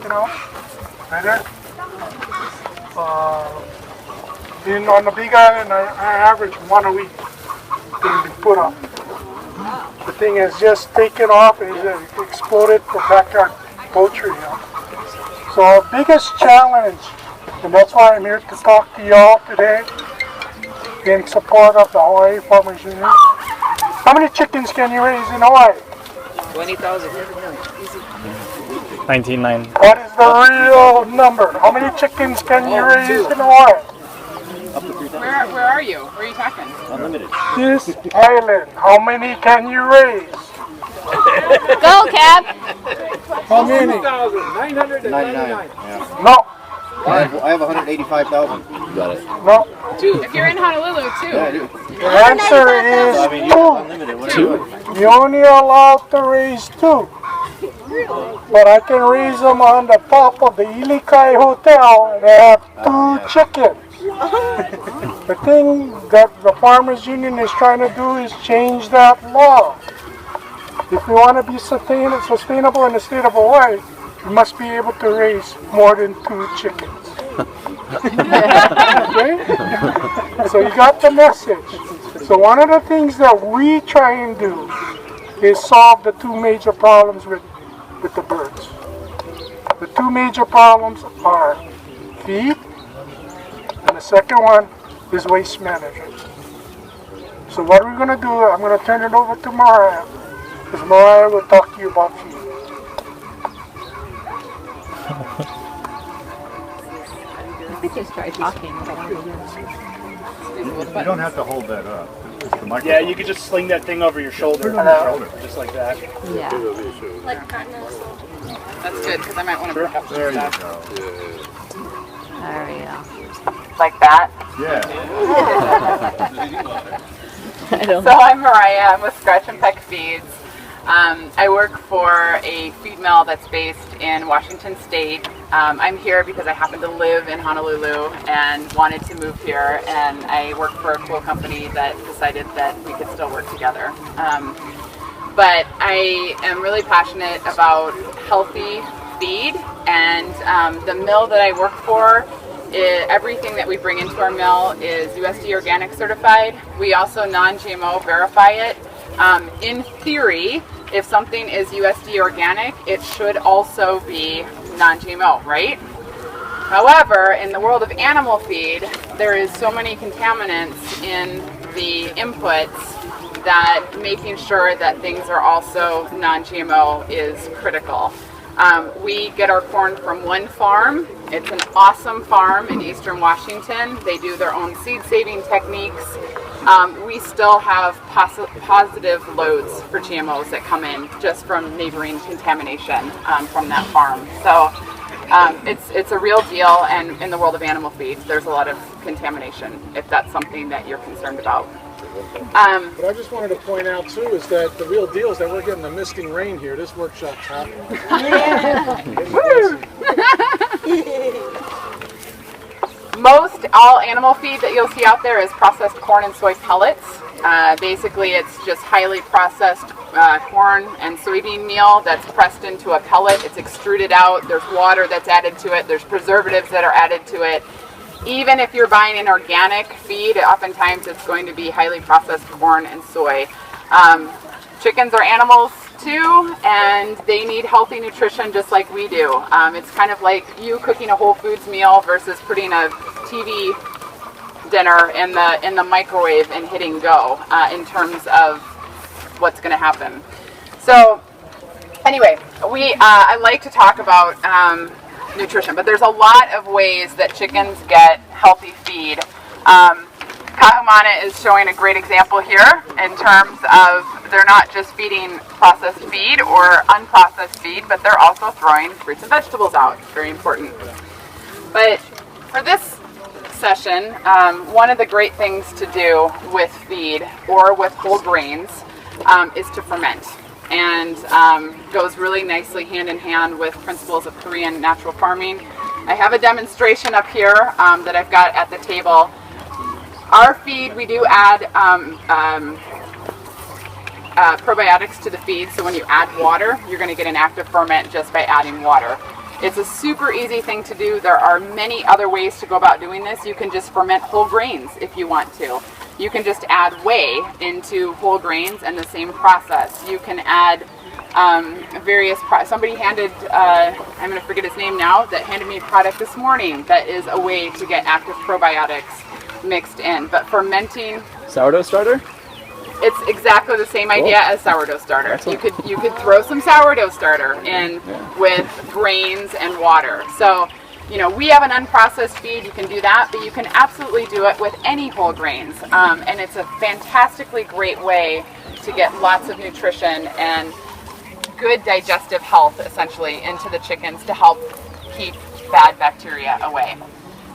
taken out. Right there. Then on the big island, I average one a week being put up. The thing is just taken off and it exploded for backyard poultry. So our biggest challenge, and that's why I'm here to talk to y'all today, in support of the Hawaii Farmers Union. How many chickens can you raise in Hawaii? 20,000. 19,900. What is the real number? How many chickens can you raise in Hawaii? Where are you? Where are you talking? Unlimited. This island, how many can you raise? Go, Cap! How many? 99. Yeah. No. I have 185,000. You got it. No. If you're in Honolulu, too. Yeah, I do. The answer is I mean, you're unlimited. What are you doing? you're only allowed to raise 2. But I can raise them on the top of the Ilikai Hotel and have 2 chickens. The thing that the Farmers Union is trying to do is change that law. If we want to be sustainable in the state of Hawaii, we must be able to raise more than 2 chickens. Okay? So you got the message. So one of the things that we try and do is solve the 2 major problems with the birds. The 2 major problems are feed, and the second one is waste management. So what we're going to do, I'm going to turn it over to Mariah, because Mariah will talk to you about feed. I just try talking. You don't have to hold that up. It's the microphone. Yeah, you could just sling that thing over your shoulder. Just like that. Yeah. That's good, because I might want to There you go. There we go. like that. Yeah. So I'm Mariah. I'm with Scratch and Peck Feeds. I work for a feed mill that's based in Washington State. I'm here because I happen to live in Honolulu and wanted to move here, and I work for a cool company that decided that we could still work together. But I am really passionate about healthy feed, and the mill that I work for, everything that we bring into our mill is USD organic certified. We also non-GMO verify it. In theory, if something is USD organic, it should also be non-GMO, right? However, in the world of animal feed, there is so many contaminants in the inputs that making sure that things are also non-GMO is critical. We get our corn from one farm. It's an awesome farm in Eastern Washington. They do their own seed saving techniques. We still have positive loads for GMOs that come in just from neighboring contamination from that farm. So it's a real deal, and in the world of animal feed, there's a lot of contamination, if that's something that you're concerned about. But I just wanted to point out too is that the real deal is that we're getting the misting rain here. This workshop's happening. Most all animal feed that you'll see out there is processed corn and soy pellets. Basically, it's just highly processed corn and soybean meal that's pressed into a pellet. It's extruded out. There's water that's added to it. There's preservatives that are added to it. Even if you're buying an organic feed, oftentimes it's going to be highly processed corn and soy. Chickens are animals too, and they need healthy nutrition just like we do. It's kind of like you cooking a Whole Foods meal versus putting a TV dinner in the microwave and hitting go in terms of what's going to happen. So anyway, I like to talk about nutrition, but there's a lot of ways that chickens get healthy feed. Kahumana is showing a great example here in terms of they're not just feeding processed feed or unprocessed feed, but they're also throwing fruits and vegetables out. Very important. But for this session, one of the great things to do with feed or with whole grains is to ferment. And goes really nicely hand in hand with principles of Korean natural farming. I have a demonstration up here that I've got at the table. Our feed, we do add probiotics to the feed, so when you add water, you're going to get an active ferment just by adding water. It's a super easy thing to do. There are many other ways to go about doing this. You can just ferment whole grains if you want to. You can just add whey into whole grains and the same process. You can add somebody handed, I'm going to forget his name now, that handed me a product this morning that is a way to get active probiotics mixed in. But fermenting... Sourdough starter? It's exactly the same idea as sourdough starter. Excellent. You could throw some sourdough starter in with grains and water. So, you know, we have an unprocessed feed. You can do that, but you can absolutely do it with any whole grains. And it's a fantastically great way to get lots of nutrition and good digestive health, essentially, into the chickens to help keep bad bacteria away.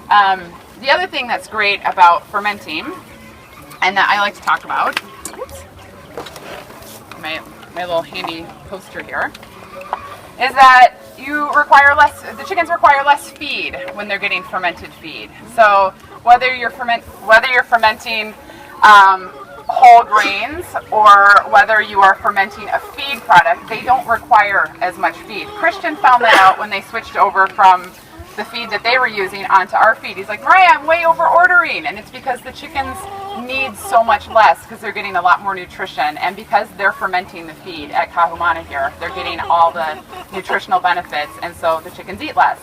The other thing that's great about fermenting, and that I like to talk about, my little handy poster here, is that the chickens require less feed when they're getting fermented feed. So whether you're fermenting whole grains or whether you are fermenting a feed product, they don't require as much feed. Christian found that out when they switched over from the feed that they were using onto our feed. He's like, Mariah, I'm way over ordering, and it's because the chickens need so much less because they're getting a lot more nutrition, and because they're fermenting the feed at Kahumana here, they're getting all the nutritional benefits, and so the chickens eat less.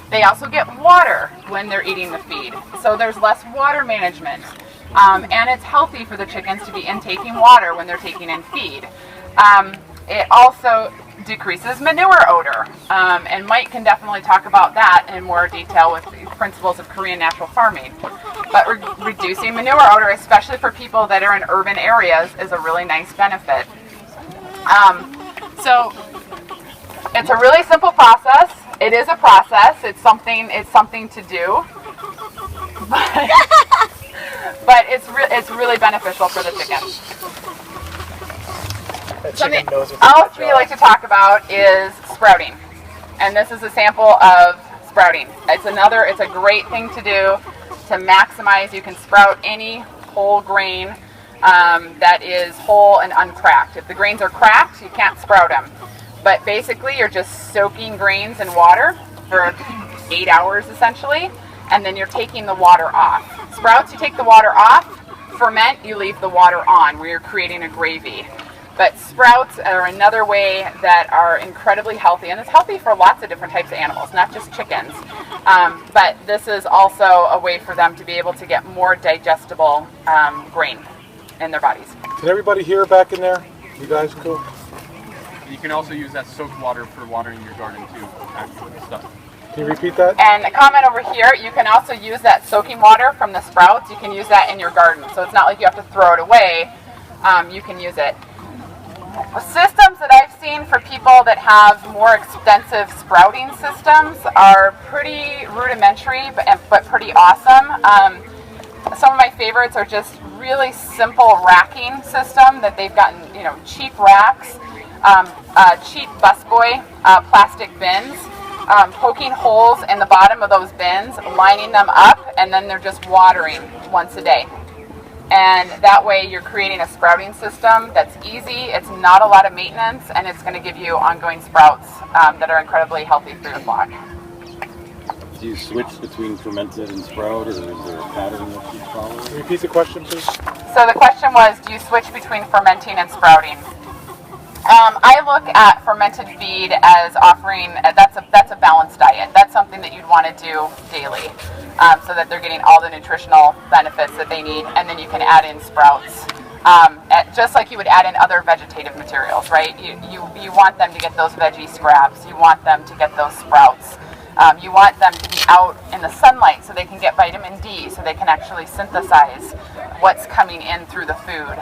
They also get water when they're eating the feed, so there's less water management, and it's healthy for the chickens to be intaking water when they're taking in feed. It also decreases manure odor, and Mike can definitely talk about that in more detail with the principles of Korean natural farming. But reducing manure odor, especially for people that are in urban areas, is a really nice benefit. So it's a really simple process. It is a process. It's something to do, but it's really beneficial for the chickens. Something else we like to talk about is sprouting, and this is a sample of sprouting. It's a great thing to do to maximize. You can sprout any whole grain that is whole and uncracked. If the grains are cracked, you can't sprout them. But basically, you're just soaking grains in water for 8 hours essentially, and then you're taking the water off. Sprouts, you take the water off. Ferment, you leave the water on, where you're creating a gravy. But sprouts are another way that are incredibly healthy, and it's healthy for lots of different types of animals, not just chickens. But this is also a way for them to be able to get more digestible grain in their bodies. Can everybody hear back in there? You guys cool? You can also use that soaked water for watering your garden too, actually, stuff. Can you repeat that? And a comment over here, you can also use that soaking water from the sprouts. You can use that in your garden. So it's not like you have to throw it away. You can use it. Systems that I've seen for people that have more extensive sprouting systems are pretty rudimentary, but pretty awesome. Some of my favorites are just really simple racking system that they've gotten, cheap racks, cheap busboy plastic bins, poking holes in the bottom of those bins, lining them up, and then they're just watering once a day. And that way you're creating a sprouting system that's easy, it's not a lot of maintenance, and it's going to give you ongoing sprouts that are incredibly healthy for your flock. Do you switch between fermented and sprout, or is there a pattern that you follow? Can you repeat the question, please? So the question was, do you switch between fermenting and sprouting? I look at fermented feed as offering, that's a balanced diet. That's something that you'd want to do daily so that they're getting all the nutritional benefits that they need, and then you can add in sprouts. Just like you would add in other vegetative materials, right? You want them to get those veggie scraps. You want them to get those sprouts. You want them to be out in the sunlight so they can get vitamin D, so they can actually synthesize what's coming in through the food.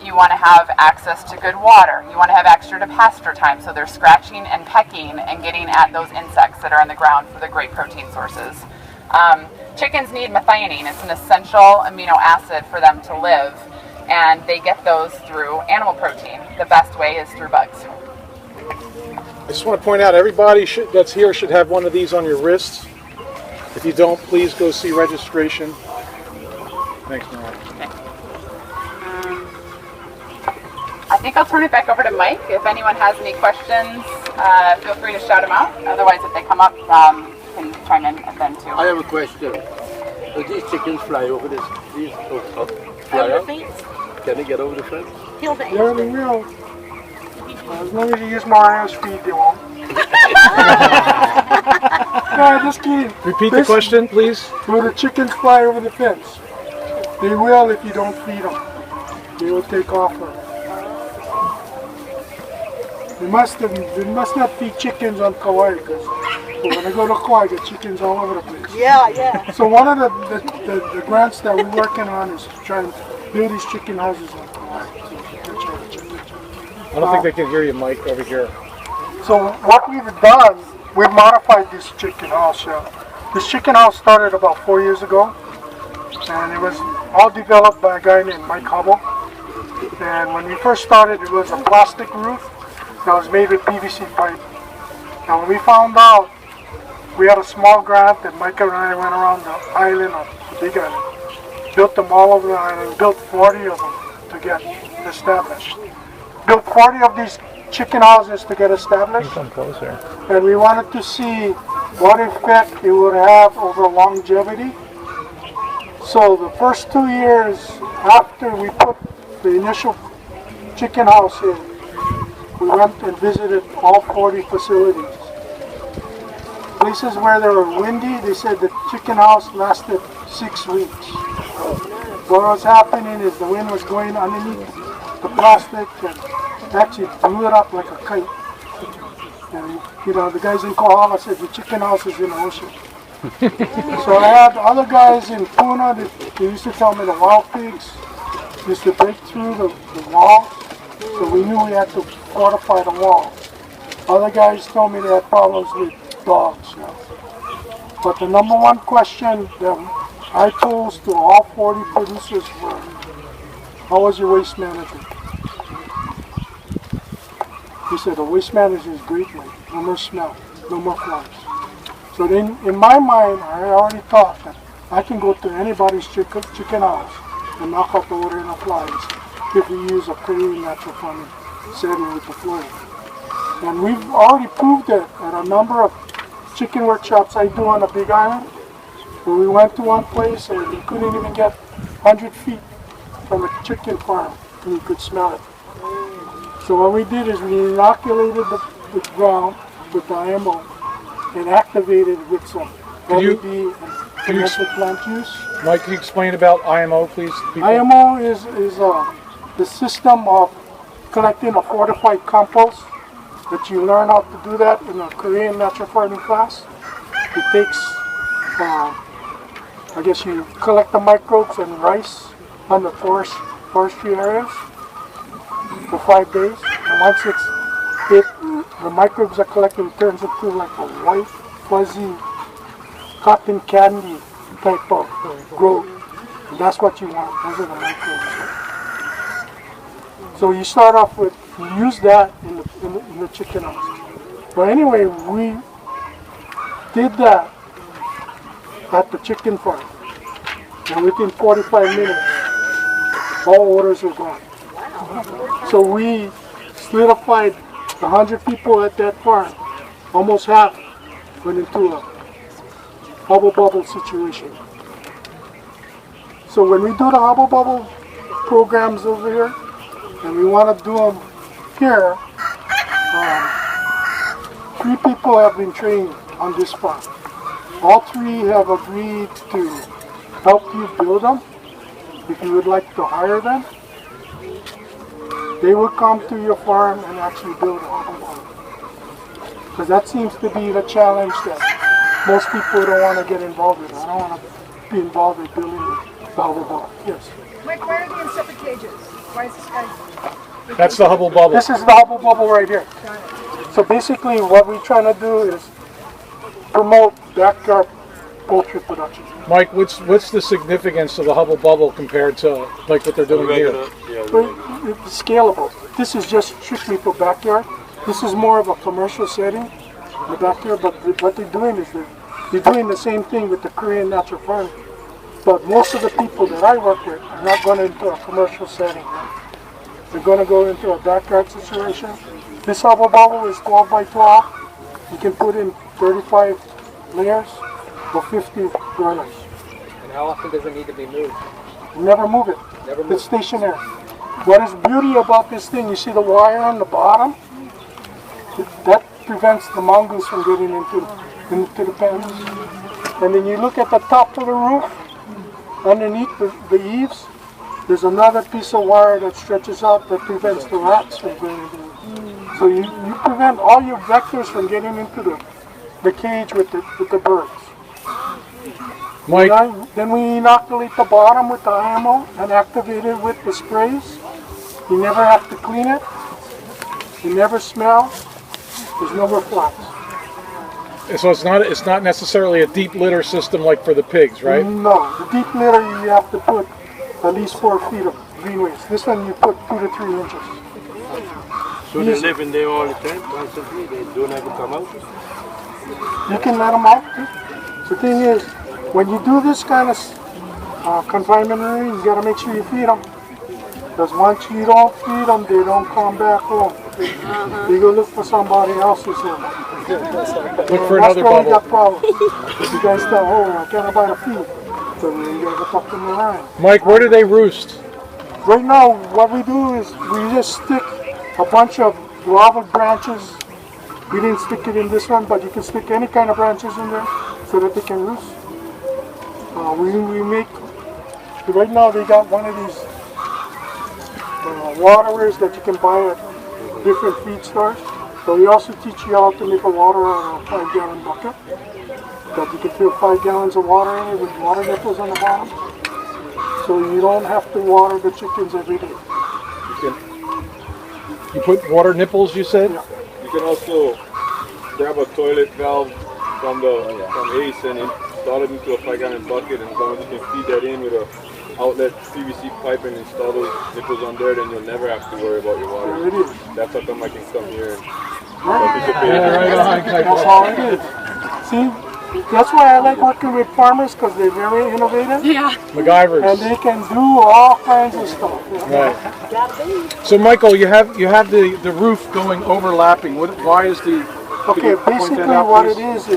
You want to have access to good water. You want to have extra to pasture time, so they're scratching and pecking and getting at those insects that are on the ground for the great protein sources. Chickens need methionine. It's an essential amino acid for them to live, and they get those through animal protein. The best way is through bugs. I just want to point out, everybody that's here should have one of these on your wrists. If you don't, please go see registration. Thanks, Mariah. Okay. I think I'll turn it back over to Mike if anyone has any questions feel free to shout them out. Otherwise, if they come up, you can chime in then too. I have a question. Do these chickens fly over this? Fly out? Can they get over the fence? Yeah, they will. As long as you use Mario's feed, they won't. No, just kidding. Repeat the question, please. Will the chickens fly over the fence? They will if you don't feed them. They will take off. We must not feed chickens on Kauai because when I go to Kauai, I get chickens all over the place. Yeah. So one of the grants that we're working on is to try and build these chicken houses on Kauai. I don't think they can hear you, Mike, over here. So what we've done, we've modified this chicken house. This chicken house started about 4 years ago, and it was all developed by a guy named Mike Hubble. And when we first started, it was a plastic roof that was made with PVC pipe. And when we found out, we had a small grant, and Mike and I went around the island, the big island, built them all over the island, built 40 of them to get established. Built 40 of these chicken houses to get established. Come closer. And we wanted to see what effect it would have over longevity. So the first 2 years after we put the initial chicken house in, we went and visited all 40 facilities. Places where they were windy, they said the chicken house lasted 6 weeks. What was happening is the wind was going underneath the plastic and actually blew it up like a kite. And the guys in Kohala said the chicken house is in the ocean. So I had other guys in Puna that they used to tell me the wild pigs used to break through the walls. So we knew we had to fortify the walls. Other guys told me they had problems with dogs. But the number one question that I posed to all 40 producers were, how was your waste management? He said, the waste management is great, Mike. No more smell, no more flies. So then, in my mind, I already thought that I can go to anybody's chicken house and knock out the odor and the flies if we use a Korean natural farming setting with the fluoride. And we've already proved it at a number of chicken workshops I do on the Big Island, where we went to one place and we couldn't even get 100 feet from a chicken farm and you could smell it. So what we did is we inoculated the ground with the IMO and activated with some LED and conventional plant juice. Mike, can you explain about IMO, please? People? IMO is the system of collecting a fortified compost that you learn how to do that in a Korean natural farming class. It takes, I guess you collect the microbes and rice on the forestry areas for 5 days. And once the microbes are collected, it turns into like a white, fuzzy, cotton candy type of growth. And that's what you want. Those are the microbes. So you start off with, you use that in the chicken house. But anyway, we did that at the chicken farm. And within 45 minutes, all odors were gone. So we solidified 100 people at that farm. Almost half went into a hubble bubble situation. So when we do the hubble bubble programs over here, and we want to do them here, 3 people have been trained on this farm. All 3 have agreed to help you build them. If you would like to hire them, they will come to your farm and actually build a hubble bubble. Because that seems to be the challenge that most people don't want to get involved with. I don't want to be involved in building the hubble bubble. Yes. Mike, why are they in separate cages? Why is this guy? That's the hubble bubble. This is the hubble bubble right here. So basically what we're trying to do is promote backyard poultry production. Mike, what's the significance of the hubble bubble compared to like what they're doing here? It's scalable. This is just strictly for backyard. This is more of a commercial setting in the backyard, but what they're doing is they're doing the same thing with the Korean natural farming. But most of the people that I work with are not going into a commercial setting. They're going to go into a backyard situation This hubble bubble is 12 by 12. You can put in 35 layers or 50 broilers. And how often does it need to be moved? Never move it. Never move. It's stationary. What is beauty about this thing, you see the wire on the bottom? That prevents the mongoose from getting into the pens. And then you look at the top of the roof, underneath the eaves, there's another piece of wire that stretches out that prevents the rats from going into it. So you prevent all your vectors from getting into the cage with the birds. Mike, Then we inoculate the bottom with the IMO and activate it with the sprays. You never have to clean it. You never smell. There's no more flies. so it's not necessarily a deep litter system like for the pigs, right? No, the deep litter you have to put at least 4 feet of green waste. This one you put 2 to 3 inches. So they live in there all the time, constantly? They don't ever come out? You can let them out. The thing is, when you do this kind of confinement area, you got to make sure you feed them. Because once you don't feed them, they don't come back home. They go look for somebody else's home. Look for another That's why we bubble. got problems. You guys tell, oh, I can't buy a feed. So you got to go talk to them around. Mike, where do they roost? Right now, what we do is we just stick a bunch of guava branches. We didn't stick it in this one, but you can stick any kind of branches in there so that they can roost. We make, right now they got one of these waterers that you can buy at different feed stores. So we also teach you how to make a water on a 5-gallon bucket. That you can fill 5 gallons of water in it with water nipples on the bottom. So you don't have to water the chickens every day. You put water nipples, you said? Yeah. You can also grab a toilet valve from Ace and install it into a 5-gallon bucket, and as long as you can feed that in with a outlet PVC pipe and install those nipples on there, then you'll never have to worry about your water. There it is. That's how come I can come here and Right. Right on. That's all it is. See, that's why I like working with farmers, because they're very innovative. Yeah. MacGyvers. And they can do all kinds of stuff. Right. So Michael, you have the roof going overlapping. Why is the? Okay, basically what it is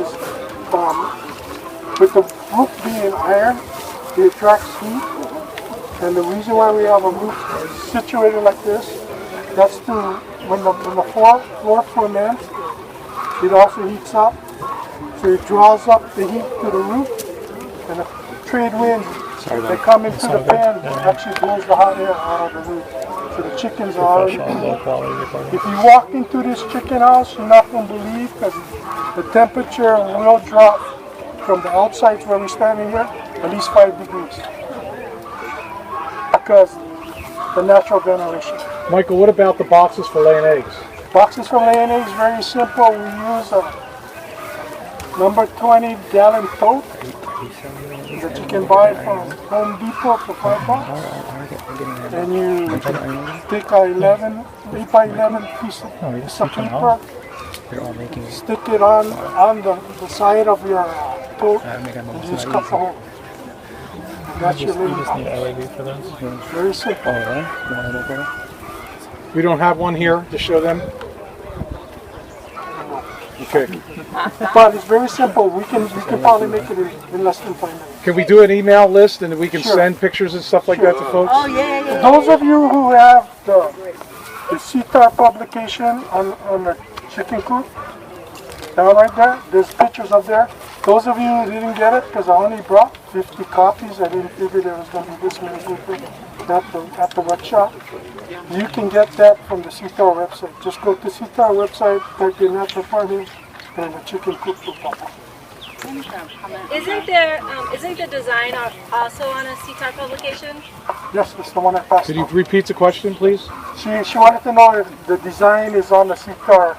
with the roof being iron, it attracts heat. And the reason why we have a roof situated like this, that's to, when the floor ferments, it also heats up. So it draws up the heat to the roof, and the trade winds that come into the pan actually blows the hot air out of the roof. So the chickens are already cool. If you walk into this chicken house, you're not going to believe, because the temperature will drop from the outside where we're standing here at least 5 degrees. Because the natural ventilation. Michael, what about the boxes for laying eggs? Boxes for laying eggs, very simple. We use a number 20 gallon tote that you can buy from Home Depot for $5. And you take a 8 by 11 piece of paper, stick it on the side of your tote, and just cut the hole. And that's your laying box. Very simple. We don't have one here to show them. Okay. But it's very simple. We can probably make it in less than 5 minutes. Can we do an email list and we can Sure. send pictures and stuff like that to folks? Oh, yeah. Those of you who have the CTAR publication on the chicken coop, down right there, there's pictures up there. Those of you who didn't get it, because I only brought 50 copies, I didn't figure there was going to be this many people at the workshop. You can get that from the CTAR website. Just go to CTAR website, type in natural farming, and the chicken coop will pop up. Isn't the design also on a CTAR publication? Yes, that's the one I passed Could you on. repeat the question, please? She wanted to know if the design is on the CTAR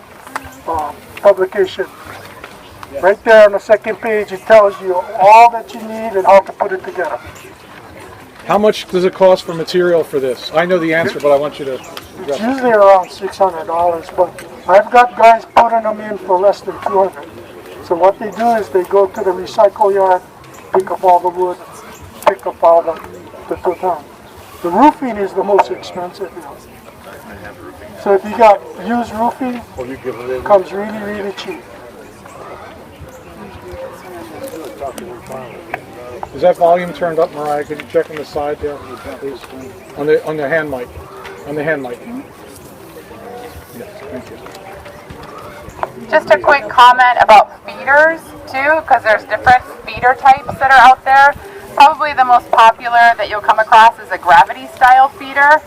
publication. Right there on the second page, it tells you all that you need and how to put it together. How much does it cost for material for this? I know the answer, but I want you to. It's usually around $600, but I've got guys putting them in for less than $200. So what they do is they go to the recycle yard, pick up all the wood, pick up all the down. The roofing is the most expensive. So if you got used roofing, it comes really, really cheap. Is that volume turned up, Mariah? Could you check on the side there, please? On the hand mic. On the hand mic. Yes, thank you. Just a quick comment about feeders too, because there's different feeder types that are out there. Probably the most popular that you'll come across is a gravity style feeder.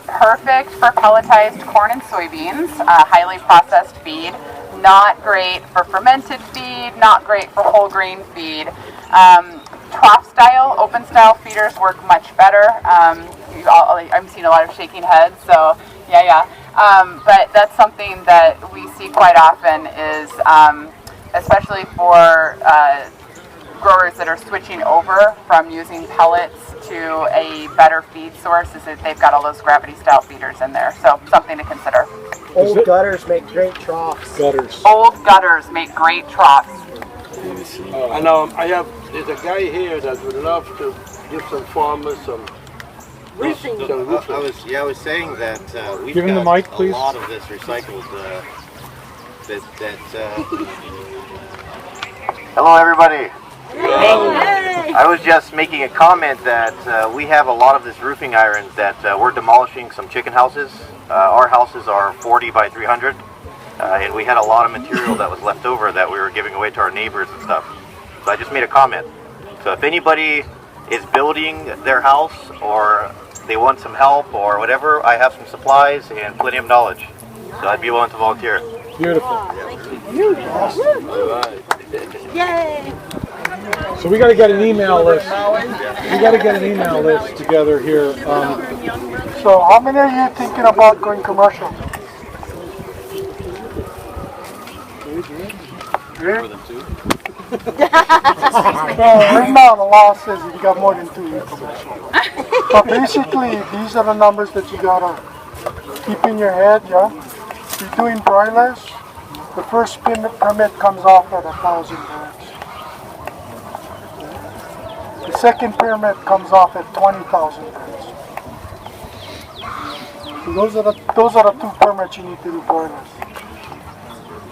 Perfect for pelletized corn and soybeans, highly processed feed. Not great for fermented feed, not great for whole grain feed. Trough style, open style feeders work much better. I'm seeing a lot of shaking heads, so yeah. But that's something that we see quite often is, especially for growers that are switching over from using pellets to a better feed source, is that they've got all those gravity style feeders in there. So something to consider. Old gutters make great troughs. Old gutters make great troughs. And there's a guy here that would love to give some farmers some roofing. I was saying that we've Give him got the mic, please. a lot of this recycled. Hello, everybody. I was just making a comment that we have a lot of this roofing iron that we're demolishing some chicken houses. Our houses are 40 by 300, and we had a lot of material that was left over that we were giving away to our neighbors and stuff. So I just made a comment. So if anybody is building their house or they want some help or whatever, I have some supplies and plenty of knowledge. So I'd be willing to volunteer. Beautiful. Yay! So we got to get an email list. We got to get an email list together here. So how many are you thinking about going commercial? More than 2? Well, right now the law says if you got more than 2, you're commercial. But basically, these are the numbers that you gotta keep in your head, yeah? If you're doing broilers, the first permit comes off at 1,000 birds. The second permit comes off at 20,000 birds. So those are the 2 permits you need to do broilers.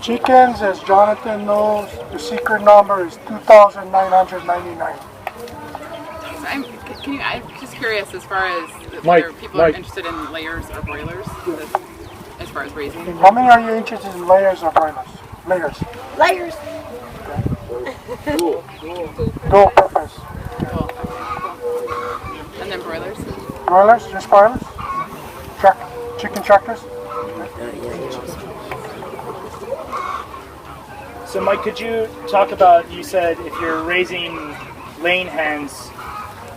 Chickens, as Jonathan knows, the secret number is 2,999. I'm just curious as far as Mike, people are interested in layers or broilers, as far as raising. How many are you interested in layers or broilers? Layers. Dual purpose. Cool. And then broilers? Broilers? Just broilers? Chicken tractors? So Mike, could you talk about, you said if you're raising laying hens,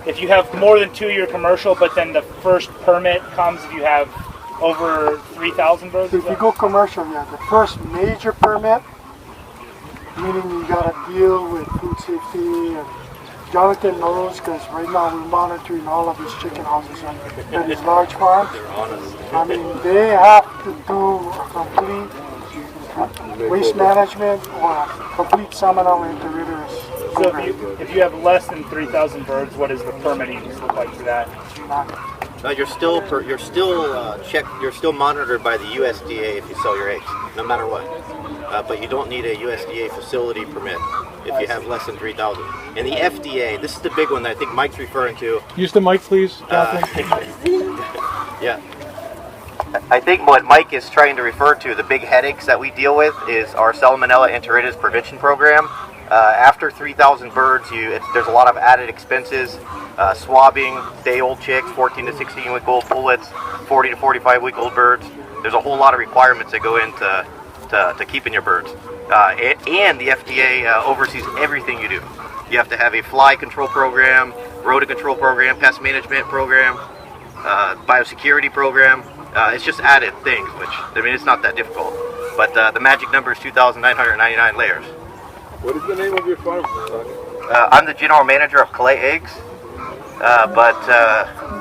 if you have more than 2, you're commercial, but then the first permit comes if you have over 3,000 birds? If you go commercial, yeah, the first major permit, meaning you got to deal with food safety, and Jonathan knows because right now we're monitoring all of his chicken houses at his large farm. I mean, they have to do a complete waste management or a complete Salmonella Enteritis. So if you have less than 3,000 birds, what does the permitting look like for that? You're still monitored by the USDA if you sell your eggs, no matter what. But you don't need a USDA facility permit if you have less than 3,000. And the FDA, this is the big one that I think Mike's referring to. Use the mic, please, Jonathan. Yeah. I think what Mike is trying to refer to, the big headaches that we deal with, is our Salmonella Enteritis prevention program. After 3,000 birds, there's a lot of added expenses. Swabbing, day-old chicks, 14 to 16-week-old pullets, 40 to 45-week-old birds. There's a whole lot of requirements that go into keeping your birds. And the FDA oversees everything you do. You have to have a fly control program, rodent control program, pest management program, biosecurity program. It's just added things, which, I mean, it's not that difficult. But the magic number is 2,999 layers. What is the name of your farm? I'm the general manager of Clay Eggs, but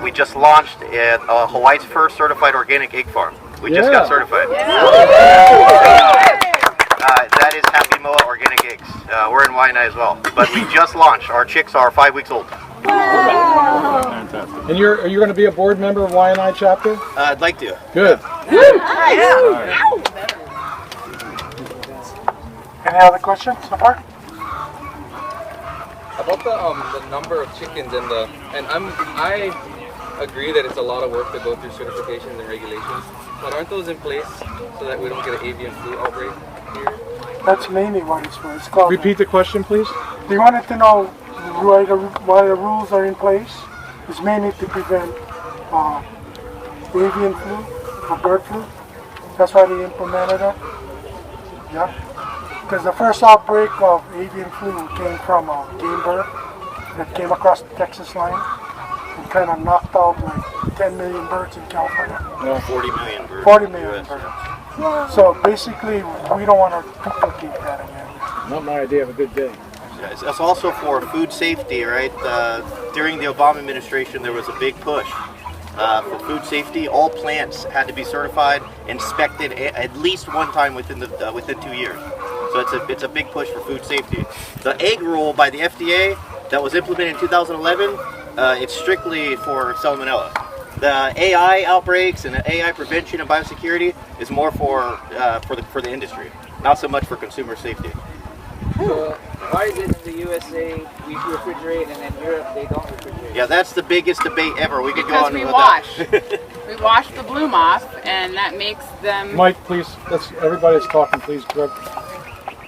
we just launched Hawaii's first certified organic egg farm. We just got certified. That is Happy Moa Organic Eggs. We're in Waianae as well. But we just launched. Our chicks are 5 weeks old. fantastic. And are you going to be a board member of YNI chapter? I'd like to. Good. Any other questions so far? About the number of chickens and I agree that it's a lot of work to go through certifications and regulations, but aren't those in place so that we don't get an avian flu outbreak here? That's mainly what it's for. It's called. Repeat the question, please. You wanted to know why the rules are in place. It's mainly to prevent avian flu or bird flu. That's why they implemented it. Yeah. Because the first outbreak of avian flu came from a game bird that came across the Texas line and kind of knocked out like 10 million birds in California. 40 million birds. 40 million birds. So basically, we don't want to duplicate that again. Not my idea of a good day. That's also for food safety, right? During the Obama administration, there was a big push for food safety. All plants had to be certified, inspected at least one time within 2 years. So it's a big push for food safety. The egg rule by the FDA that was implemented in 2011, it's strictly for Salmonella. The AI outbreaks and the AI prevention and biosecurity is more for the industry, not so much for consumer safety. So why is it in the USA we refrigerate and in Europe they don't refrigerate? Yeah, that's the biggest debate ever. We could go Because on we with wash. that. We wash the bloom off, and that makes them. Mike, please. Everybody's talking. Please.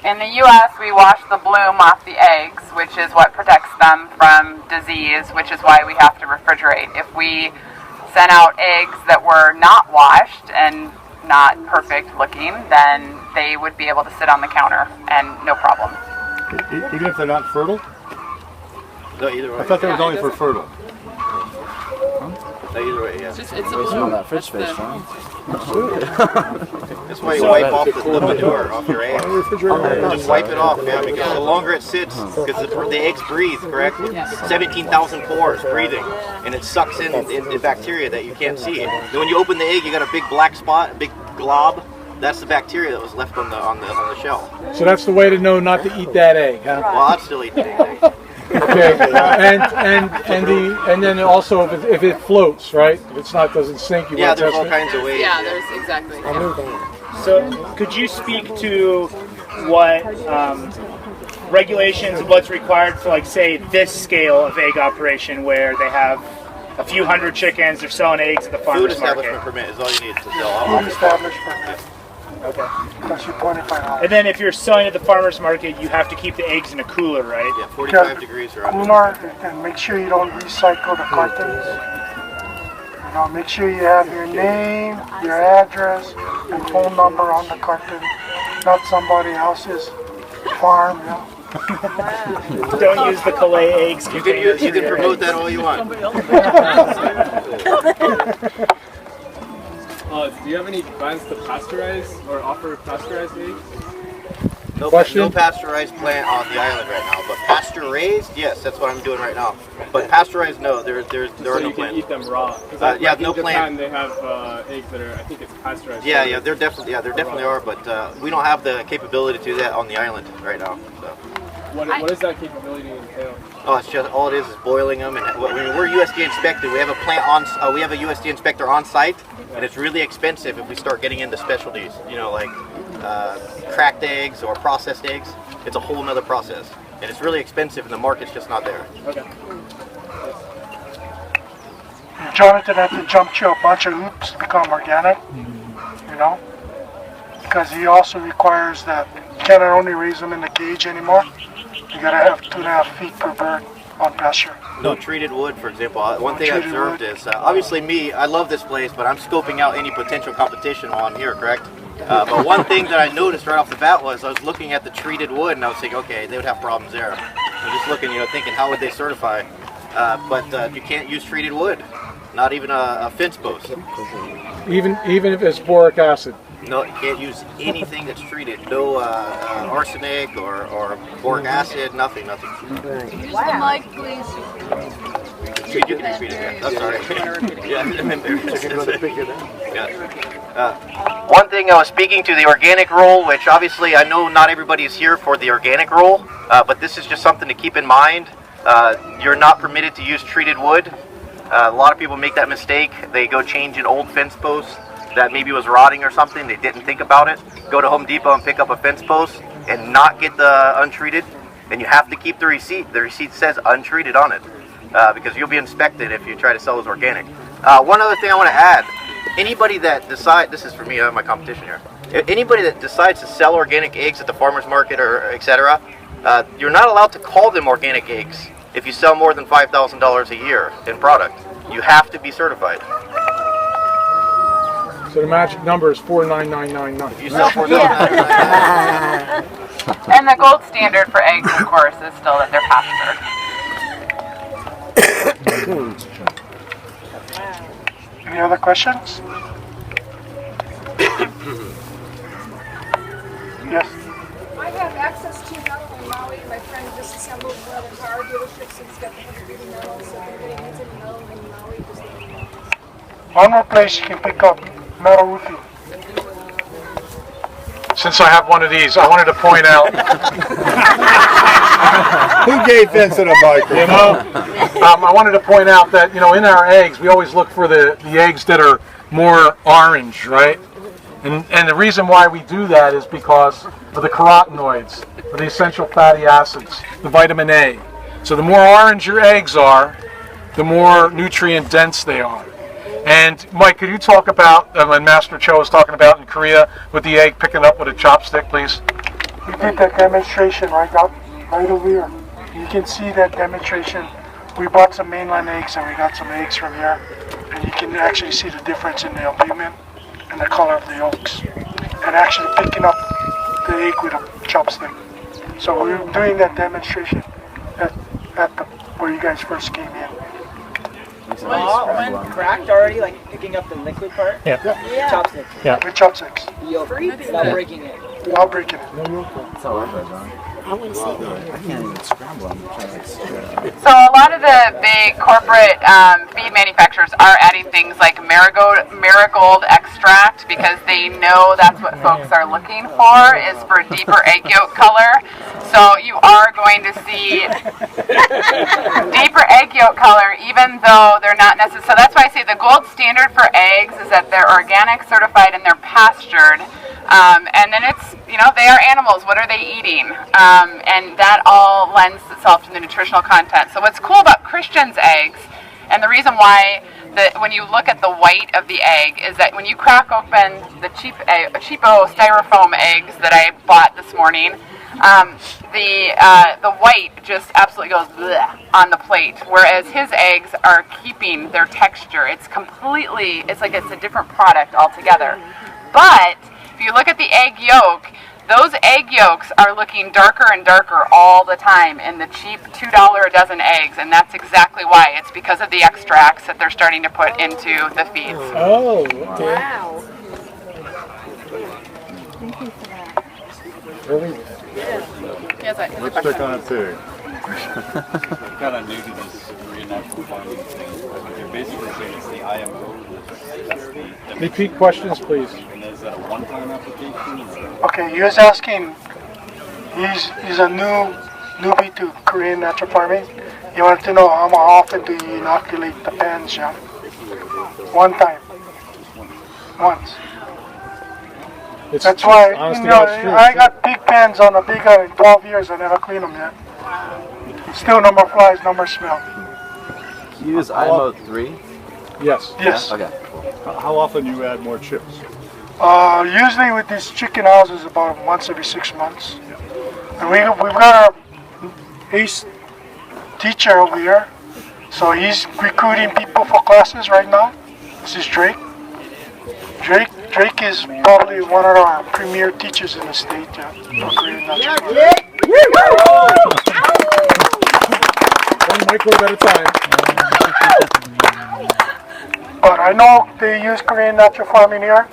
In the U.S., we wash the bloom off the eggs, which is what protects them from disease, which is why we have to refrigerate. If we sent out eggs that were not washed and not perfect looking, then they would be able to sit on the counter and no problem. Even if they're not fertile? No, either way. I thought that was only for fertile. No, either way, yeah. It's a bloom. that fish face, huh? That's why you wipe off the manure off your eggs. Just wipe it off, yeah, because the longer it sits, because the eggs breathe, correct? 17,000 pores breathing, and it sucks in the bacteria that you can't see. And when you open the egg, you got a big black spot, a big glob. That's the bacteria that was left on the shell. So that's the way to know not to eat that egg, huh? Well, I'd still eat the egg. Okay, and then also if it floats, right? If it's not doesn't sink, you want to there's test all kinds of ways. Yeah, there's exactly. So could you speak to what regulations, what's required for, like, say, this scale of egg operation where they have a few hundred chickens, they're selling eggs at the farmer's Food market? establishment permit is all you need to sell. Food establishment. Okay. That's your $25. And then if you're selling at the farmer's market, you have to keep the eggs in a cooler, right? Yeah, 45 degrees or under. Cooler, and make sure you don't recycle the cartons. You know, make sure you have your name, your address, and phone number on the carton, not somebody else's farm. You know. Don't use the Calais eggs containers. You can promote that all you want. Do you have any plans to pasteurize or offer pasteurized eggs? No pasteurized plant on the island right now, but pasture raised, yes, that's what I'm doing right now. But pasteurized, no, there are no plants. So you can eat them raw. Yeah, in no Japan, plant. They have eggs that are, I think it's pasteurized. Yeah, there definitely are, but we don't have the capability to do that on the island right now. So. What does that capability entail? Oh, it's just all it is boiling them, and we're USDA inspected. We have a plant on. We have a USDA inspector on site, and it's really expensive if we start getting into specialties. You know, like cracked eggs or processed eggs. It's a whole nother process, and it's really expensive, and the market's just not there. Okay. Jonathan had to jump through a bunch of hoops to become organic. You know, because he also requires that you cannot only raise them in the cage anymore. You gotta have 2.5 feet per bird on pasture. No treated wood, for example. One thing I observed is, obviously me, I love this place, but I'm scoping out any potential competition while I'm here, correct? But one thing that I noticed right off the bat was I was looking at the treated wood and I was thinking, okay, they would have problems there. I'm just looking, thinking, how would they certify? But you can't use treated wood, not even a fence post. Even if it's boric acid. No, you can't use anything that's treated. No arsenic or boric acid, nothing. Use the mic, please. You can repeat it, yeah. I'm sorry. One thing I was speaking to the organic rule, which obviously I know not everybody is here for the organic rule, but this is just something to keep in mind. You're not permitted to use treated wood. A lot of people make that mistake. They go change an old fence post that maybe was rotting or something. They didn't think about it. Go to Home Depot and pick up a fence post and not get the untreated. And you have to keep the receipt. The receipt says untreated on it because you'll be inspected if you try to sell as organic. One other thing I want to add, anybody that decides, this is for me, I have my competition here. Anybody that decides to sell organic eggs at the farmer's market or etc., you're not allowed to call them organic eggs if you sell more than $5,000 a year in product. You have to be certified. So the magic number is 49999. If you sell 4,999. And the gold standard for eggs, of course, is still that they're pastured. Any other questions? Yes. I have access to not only Maui, my friend just assembled one of the car dealerships and got the heavy metal, so they're getting into metal in Maui. Just One more place you can pick up metal roofing. Since I have one of these, I wanted to point out. Who gave Vincent a microphone? You know, I wanted to point out that, you know, in our eggs, we always look for the eggs that are more orange, right? And the reason why we do that is because of the carotenoids, or the essential fatty acids, the vitamin A. So the more orange your eggs are, the more nutrient dense they are. And Mike, could you talk about, when Master Cho was talking about in Korea with the egg picking up with a chopstick, please? We did that demonstration right over here. You can see that demonstration. We bought some mainland eggs and we got some eggs from here. And you can actually see the difference in the albumin and the color of the yolks. And actually picking up the egg with a chopstick. So we were doing that demonstration at where you guys first came in. When cracked already, like picking up the liquid part? Yeah. Chopsticks. Yeah. With chopsticks. Yolk. Not breaking it. Not breaking it. That's all I heard, Ron. I wouldn't say that. I can't even scramble them. So a lot of the big corporate feed manufacturers are adding things like marigold extract because they know that's what folks are looking for, is for deeper egg yolk color. So you are going to see deeper egg yolk color even though they're not necessary. So that's why I say the gold standard for eggs is that they're organic, certified, and they're pastured. And then it's, you know, they are animals. What are they eating? And that all lends itself to the nutritional content. So what's cool about Christian's eggs, and the reason why when you look at the white of the egg, is that when you crack open the cheapo styrofoam eggs that I bought this morning, the white just absolutely goes bleh on the plate, whereas his eggs are keeping their texture. It's like it's a different product altogether. But if you look at the egg yolk, those egg yolks are looking darker and darker all the time in the cheap $2 a dozen eggs, and that's exactly why. It's because of the extracts that they're starting to put into the feeds. Oh, okay. Wow. Thank you for that. Really? Let's check on it too. I'm kind of new to this reenactment farming thing. You're basically saying it's the IMO. Repeat questions, please. And is that a one-time application? Okay, he was asking, he's a newbie to Korean natural farming. He wanted to know how often do you inoculate the pens, yeah? One time. Once. That's why, you know, I got big pens on a big in 12 years, I never clean them yet. Still no more flies, no more smell. You use IMO 3? Yes. Yes. Okay. How often you add more chips? Usually with these chicken houses about once every 6 months. And we've got our ace teacher over here. So he's recruiting people for classes right now. This is Drake. Drake is probably one of our premier teachers in the state. Yeah, for Korean natural. One microbe at a time. But I know they use Korean natural farming here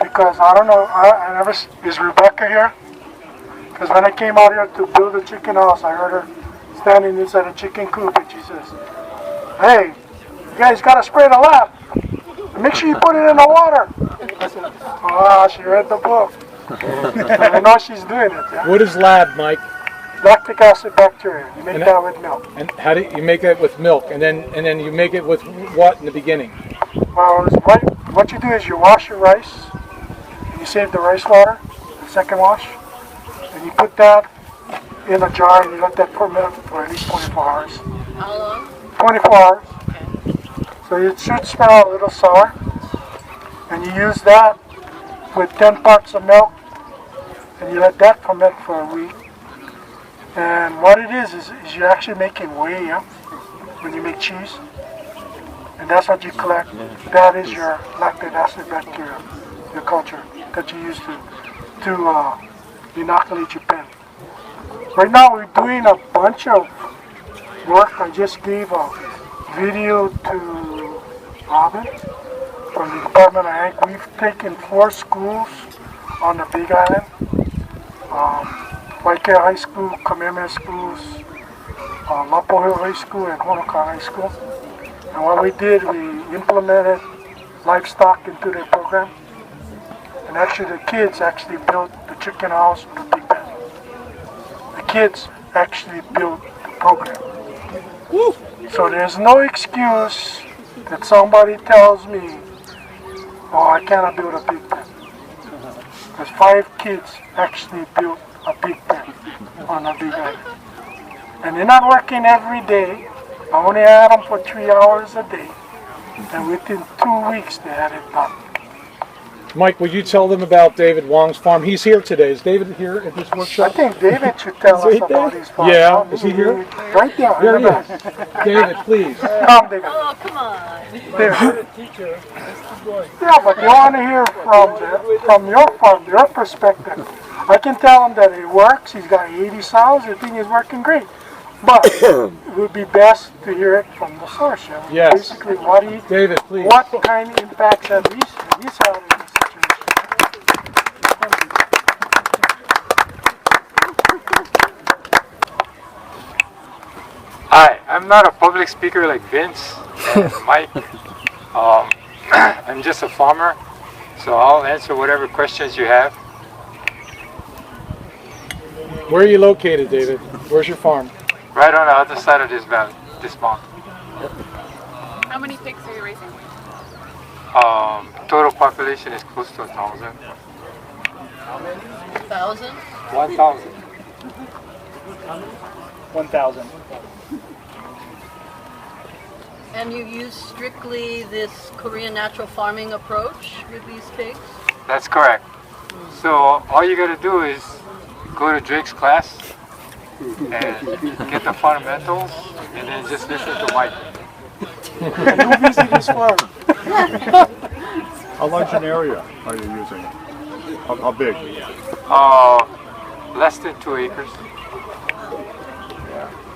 because I don't know, is Rebecca here? Because when I came out here to build a chicken house, I heard her standing inside a chicken coop and she says, "Hey, you guys gotta spray the lab. Make sure you put it in the water." I said, she read the book. I know she's doing it. Yeah? What is lab, Mike? lactic acid bacteria. You make that with milk. And how do you make it with milk? And then you make it with what in the beginning? Well, what you do is you wash your rice, and you save the rice water, the second wash, and you put that in a jar and you let that ferment for at least 24 hours. How long? 24 hours. So it should smell a little sour. And you use that with 10 parts of milk, and you let that ferment for a week. And what it is you're actually making whey, yeah? When you make cheese. And that's what you collect. That is your lactic acid bacteria, your culture, that you use to inoculate your pen. Right now we're doing a bunch of work. I just gave a video to Robin from the Department of Ag. We've taken 4 schools on the Big Island. Waikea High School, Kamehameha Schools, Lapo Hill High School, and Honoka High School. And what we did, we implemented livestock into their program. And actually the kids actually built the chicken house with the big pen. The kids actually built the program. Woo! So there's no excuse that somebody tells me, oh, I cannot build a big pen. Because 5 kids actually built a big pen on a big island. And they're not working every day. I only had them for 3 hours a day. And within 2 weeks they had it done. Mike, will you tell them about David Wong's farm? He's here today. Is David here at this workshop? I think David should tell us about his farm. Yeah, is he here? Right there. There he is. David, please. Come, David. Oh, come on. David. Yeah, but they want to hear from your farm, your perspective. I can tell him that it works. He's got 80 sows. I think it's working great. But it would be best to hear it from the source. You know? Yes. Basically, what David, please. What kind of impacts have these had in this situation? Hi, I'm not a public speaker like Vince and Mike. I'm just a farmer, so I'll answer whatever questions you have. Where are you located, David? Where's your farm? Right on the other side of this valley, this mountain. How many pigs are you raising? Total population is close to 1,000. 1,000? 1,000. 1,000. And you use strictly this Korean natural farming approach with these pigs? That's correct. So all you gotta do is go to Drake's class and get the fundamentals, and then just listen to Mike. Go visit his farm. How large an area are you using? How big? Less than 2 acres.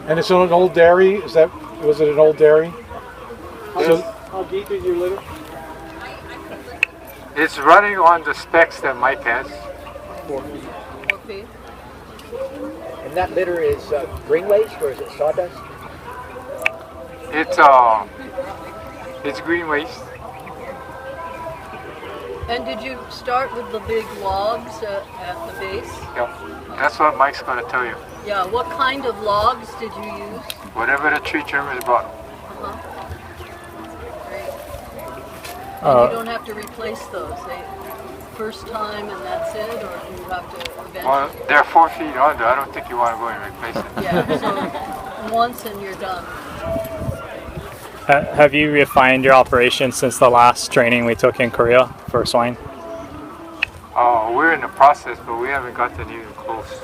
And it's an old dairy? Was it an old dairy? How deep is your litter? It's running on the specs that Mike has. 4 feet. And that litter is green waste or is it sawdust? It's green waste. And did you start with the big logs at the base? Yep. That's what Mike's going to tell you. Yeah, what kind of logs did you use? Whatever the tree trimmers brought. Great. And you don't have to replace those. First time and that's it, or do you have to eventually? Well, they're 4 feet under. I don't think you want to go and replace them. Yeah, so once and you're done. Have you refined your operation since the last training we took in Korea for swine? We're in the process, but we haven't gotten even close.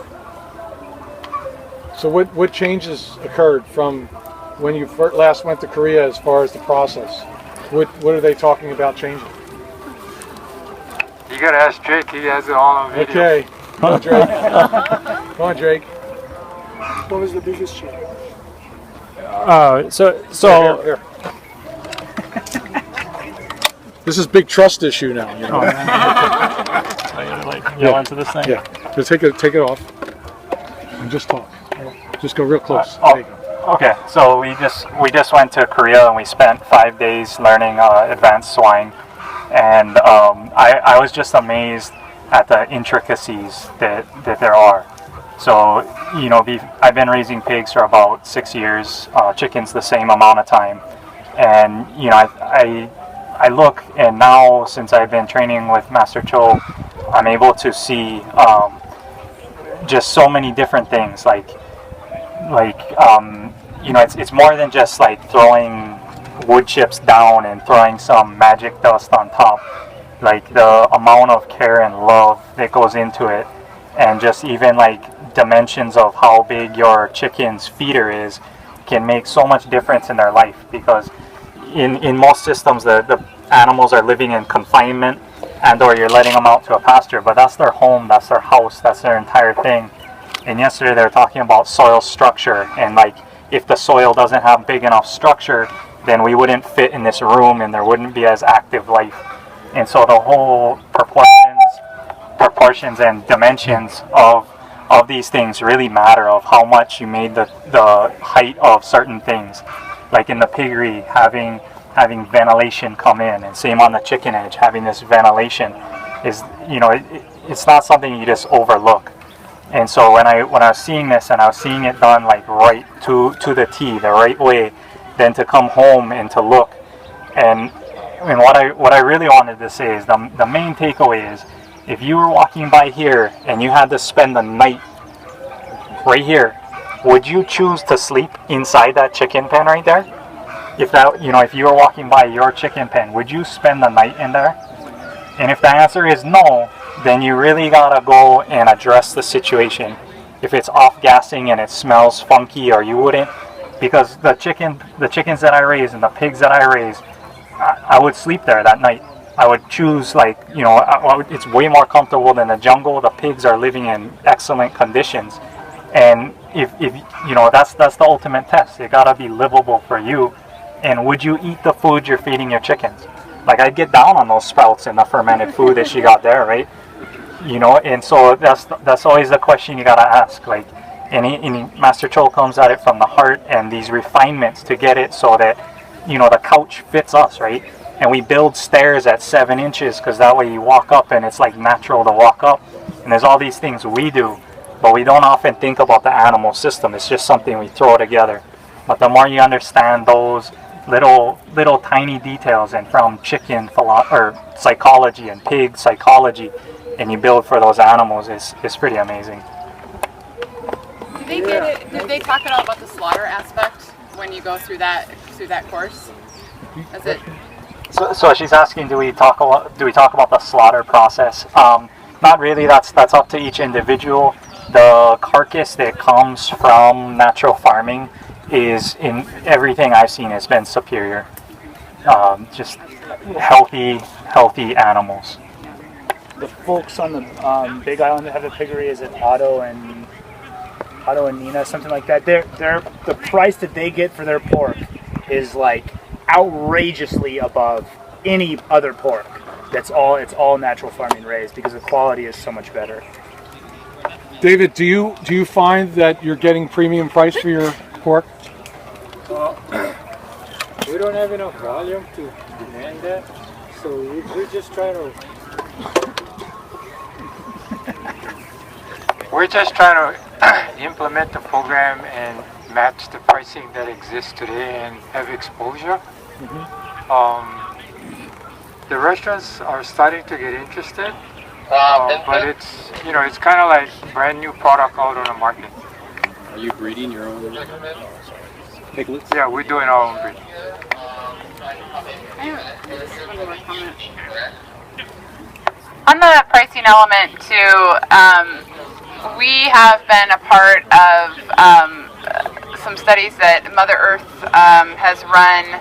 So what changes occurred from when you last went to Korea as far as the process? What are they talking about changing? You gotta ask Drake, he has it all on video. Okay, come on Drake. Come on Drake. What was the biggest change? Here. This is big trust issue now. You know? Go into this thing? Yeah. So take it off and just talk. Just go real close. There you go. Okay, so we just went to Korea and we spent 5 days learning advanced swine, and I was just amazed at the intricacies that there are. So, I've been raising pigs for about 6 years, chickens the same amount of time. And, I look, and now since I've been training with Master Cho, I'm able to see just so many different things. It's more than just like throwing wood chips down and throwing some magic dust on top. Like the amount of care and love that goes into it, and just even like dimensions of how big your chicken's feeder is can make so much difference in their life, because in most systems the animals are living in confinement, and or you're letting them out to a pasture, but that's their home, that's their house, that's their entire thing. And yesterday they were talking about soil structure, and like if the soil doesn't have big enough structure, then we wouldn't fit in this room and there wouldn't be as active life. And so the whole proportions and dimensions of these things really matter, of how much you made the height of certain things. Like in the piggery, having ventilation come in, and same on the chicken edge, having this ventilation is, it's not something you just overlook. And so when I was seeing this, and I was seeing it done like right to the T, the right way, then to come home and to look, and what I really wanted to say is the main takeaway is, if you were walking by here and you had to spend the night right here, would you choose to sleep inside that chicken pen right there? If you were walking by your chicken pen, would you spend the night in there? And if the answer is no, then you really gotta go and address the situation. If it's off-gassing and it smells funky, or you wouldn't, because the chickens that I raise and the pigs that I raise, I would sleep there that night. I would choose, it's way more comfortable than the jungle. The pigs are living in excellent conditions, and if that's the ultimate test. It gotta be livable for you. And would you eat the food you're feeding your chickens? Like, I'd get down on those sprouts and the fermented food that she got there, right? And so that's always the question you gotta ask. Like, and Master Cho comes at it from the heart, and these refinements to get it so that the couch fits us, right? And we build stairs at 7 inches, because that way you walk up and it's like natural to walk up. And there's all these things we do, but we don't often think about the animal system. It's just something we throw together. But the more you understand those little tiny details, and from chicken psychology and pig psychology, and you build for those animals, it's pretty amazing. Did they talk at all about the slaughter aspect when you go through that course? Is it? So she's asking, do we talk about the slaughter process? Not really. That's up to each individual. The carcass that comes from natural farming is, in everything I've seen, has been superior. Just healthy animals. The folks on the Big Island that have a piggery, is it Otto and Nina, something like that? The price that they get for their pork is like outrageously above any other pork. It's all natural farming raised, because the quality is so much better. David, do you find that you're getting premium price for your pork? We don't have enough volume to demand that, so we're just trying to. We're just trying to implement the program and match the pricing that exists today and have exposure. The restaurants are starting to get interested, but it's kind of like brand new product out on the market. Are you breeding your own piglets? Yeah, we're doing our own breeding. On the pricing element too, we have been a part of some studies that Mother Earth has run.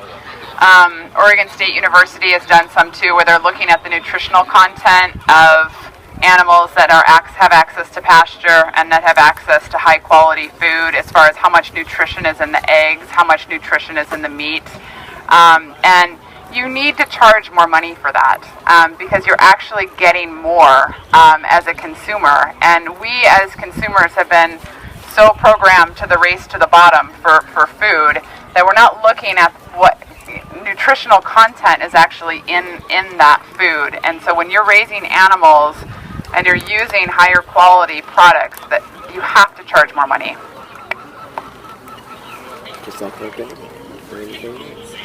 Oregon State University has done some too, where they're looking at the nutritional content of animals that have access to pasture and that have access to high quality food, as far as how much nutrition is in the eggs, how much nutrition is in the meat. And you need to charge more money for that, because you're actually getting more as a consumer. And we as consumers have been so programmed to the race to the bottom for food that we're not looking at what nutritional content is actually in that food. And so when you're raising animals and you're using higher quality products, that you have to charge more money. Just like organic or anything else.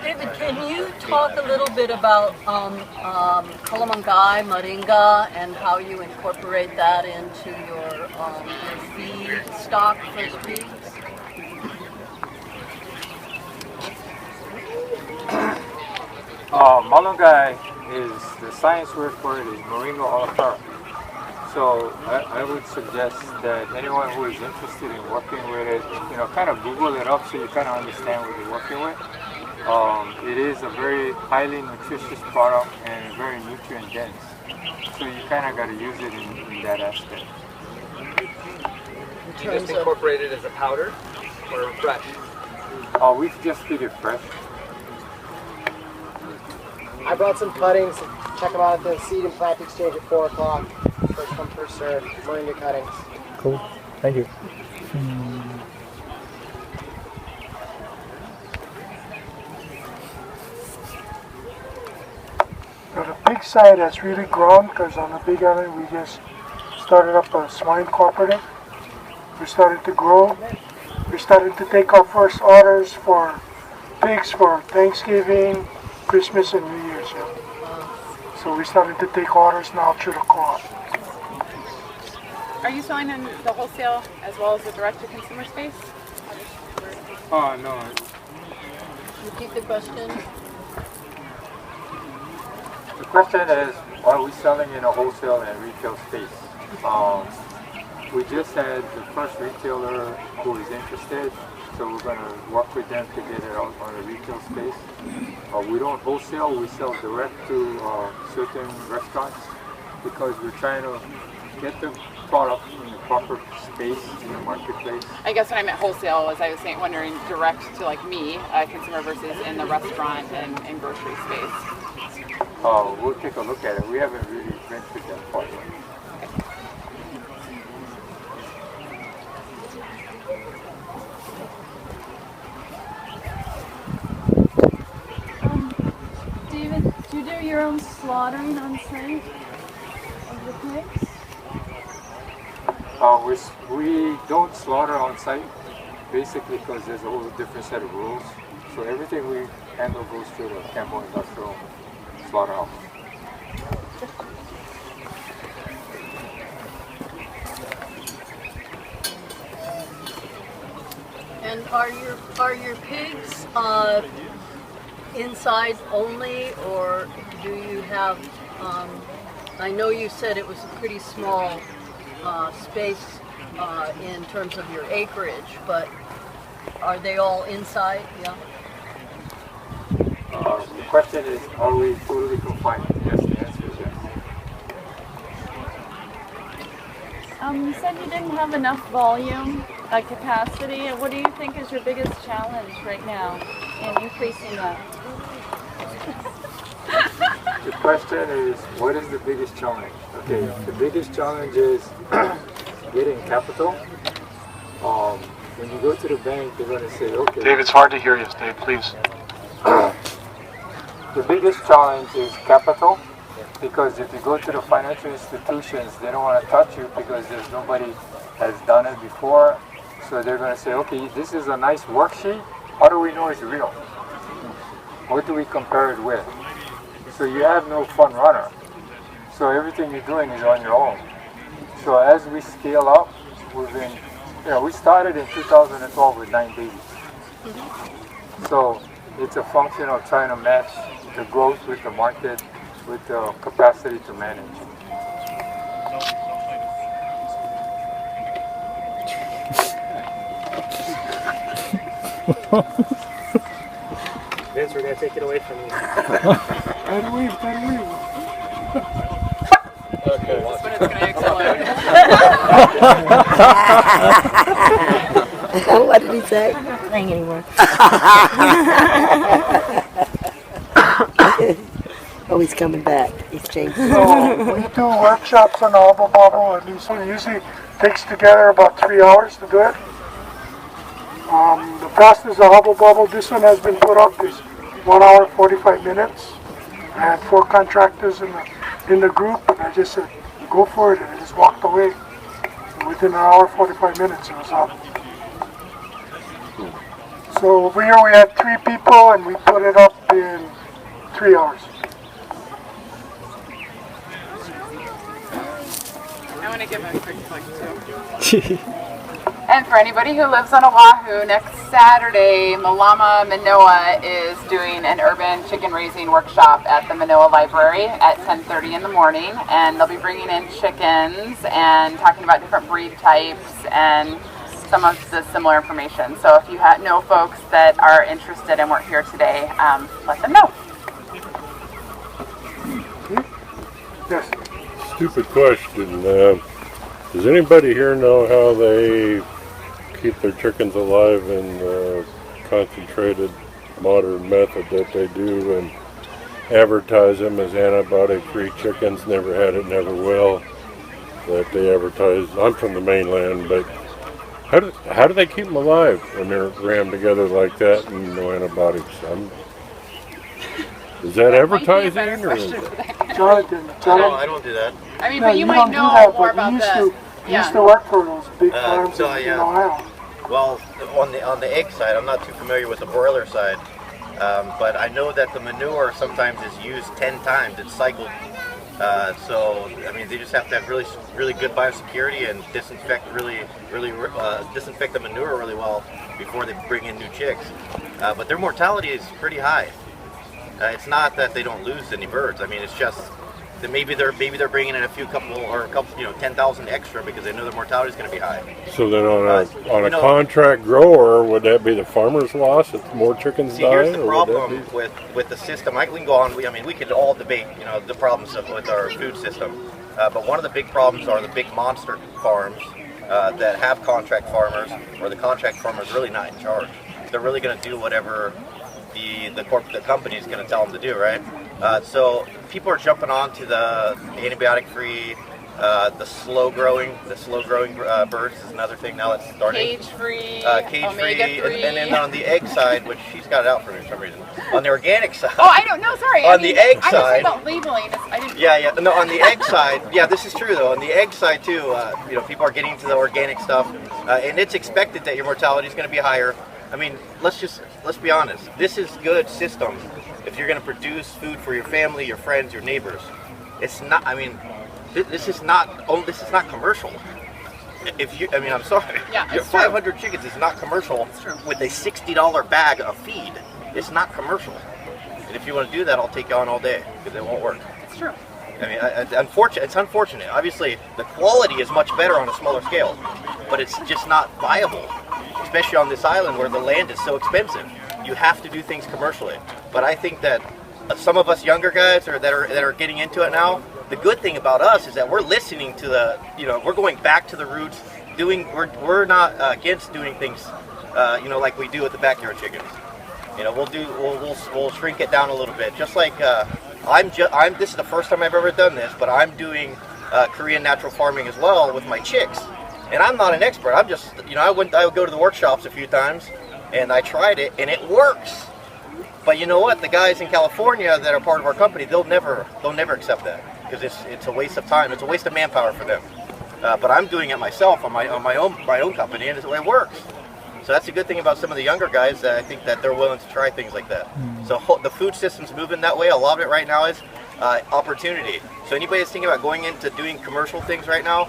David, can you talk a little bit about Kalamangai, Moringa, and how you incorporate that into your feed stock for the pigs? Malungai is, the science word for it is Moringa olifera. So I would suggest that anyone who is interested in working with it, kind of Google it up so you kind of understand what you're working with. It is a very highly nutritious product and very nutrient dense. So you kind of got to use it in that aspect. Do you just incorporate it as a powder or fresh? We just feed it fresh. I brought some cuttings. Check them out at the Seed and Plant Exchange at 4 o'clock. First come, first served. Moringa cuttings. Cool. Thank you. So the pig side has really grown because on the Big Island we just started up a swine cooperative. We're starting to grow. We're starting to take our first orders for pigs for Thanksgiving, Christmas, and New Year's. Yeah. So we're starting to take orders now through the co-op. Are you selling in the wholesale as well as the direct-to-consumer space? No. Repeat the question. The question is, are we selling in a wholesale and retail space? We just had the first retailer who is interested, so we're going to work with them to get it out on the retail space. We don't wholesale, we sell direct to certain restaurants because we're trying to get the product in the proper space in the marketplace. I guess when I meant wholesale, as I was saying, wondering direct to like me, a consumer versus in the restaurant and grocery space. We'll take a look at it. We haven't really ventured that part yet. David, do you do your own slaughtering on site of the pigs? We don't slaughter on site, basically because there's a whole different set of rules. So everything we handle goes through the Campbell Industrial Slaughterhouse. And are your pigs inside only, or do you have? I know you said it was a pretty small space in terms of your acreage, but are they all inside? Yeah. The question is, are we totally confined? Yes, the answer is yes. You said you didn't have enough volume, capacity. What do you think is your biggest challenge right now in increasing that? The question is, what is the biggest challenge? Okay, the biggest challenge is getting capital. When you go to the bank, they're going to say, okay. Dave, it's hard to hear you. Dave, please. The biggest challenge is capital, because if you go to the financial institutions, they don't want to touch you because there's nobody has done it before. So they're going to say, okay, this is a nice worksheet. How do we know it's real? What do we compare it with? So you have no front runner. So everything you're doing is on your own. So as we scale up, we've been, we started in 2012 with 9 babies. So it's a function of trying to match the growth with the market, with the capacity to manage. Vince, we're going to take it away from you. Okay. This is when it's going to explode. What did he say? Nothing anymore. Oh, he's coming back. He's changed. So we do workshops on the Hubble Bubble, and this one usually takes together about 3 hours to do it. The fastest the Hubble Bubble, this one has been put up, is 1 hour 45 minutes. I had 4 contractors in the group, and I just said, go for it, and I just walked away. And within an hour 45 minutes, it was up. So over here we had 3 people, and we put it up in 3 hours. I want to give a quick plug too. And for anybody who lives on Oahu, next Saturday, Malama Manoa is doing an urban chicken raising workshop at the Manoa Library at 10:30 in the morning, and they'll be bringing in chickens and talking about different breed types and some of the similar information. So if you know folks that are interested and weren't here today, let them know. Yes. Stupid question. Does anybody here know how they keep their chickens alive in the concentrated modern method that they do and advertise them as antibiotic-free chickens? Never had it, never will. That they advertise. I'm from the mainland, but how do they keep them alive when they're rammed together like that and no antibiotics? Is that advertising or? Jonathan. No, I don't do that. I mean, No, but you might don't do know that, more but about you that. used to work for those big farms So, in yeah. Ohio. Well, on the egg side, I'm not too familiar with the broiler side, but I know that the manure sometimes is used 10 times. It's cycled. So I mean, they just have to have really good biosecurity and disinfect disinfect the manure really well before they bring in new chicks. But their mortality is pretty high. It's not that they don't lose any birds. I mean, it's just that maybe they're bringing in a couple, 10,000 extra because they know their mortality is going to be high. So then on a contract grower, would that be the farmer's loss if more chickens die? Here's the problem with the system. We can go on. We could all debate, the problems with our food system. But one of the big problems are the big monster farms that have contract farmers, or the contract farmers really not in charge. They're really going to do whatever the company is going to tell them to do, right? So people are jumping onto the antibiotic-free, the slow-growing birds is another thing now that's starting. Cage-free, Cage-free, and then on the egg side, which she's got it out for me for some reason. On the organic side. Oh, I don't know. Sorry. The egg I side. was about labeling. I didn't. Yeah. No, on the egg side, yeah, this is true though. On the egg side too, people are getting to the organic stuff, and it's expected that your mortality is going to be higher. I mean, let's be honest. This is good system if you're going to produce food for your family, your friends, your neighbors. It's not. I mean, this is not commercial. I'm sorry. Yeah, Your 500 chickens is not commercial with a $60 bag of feed. It's not commercial. And if you want to do that, I'll take you on all day because it won't work. It's true. I mean, it's unfortunate. Obviously, the quality is much better on a smaller scale, but it's just not viable, especially on this island where the land is so expensive. You have to do things commercially. But I think that some of us younger guys that are getting into it now, the good thing about us is that we're listening to we're going back to the roots. We're not against doing things, like we do with the backyard chickens. We'll shrink it down a little bit. Just like this is the first time I've ever done this, but I'm doing Korean natural farming as well with my chicks. And I'm not an expert. I'm just, I would go to the workshops a few times, and I tried it, and it works. But you know what? The guys in California that are part of our company, they'll never accept that because it's a waste of time. It's a waste of manpower for them. But I'm doing it myself on my own company, and it works. So that's a good thing about some of the younger guys. I think that they're willing to try things like that. So the food system's moving that way. A lot of it right now is opportunity. So anybody that's thinking about going into doing commercial things right now,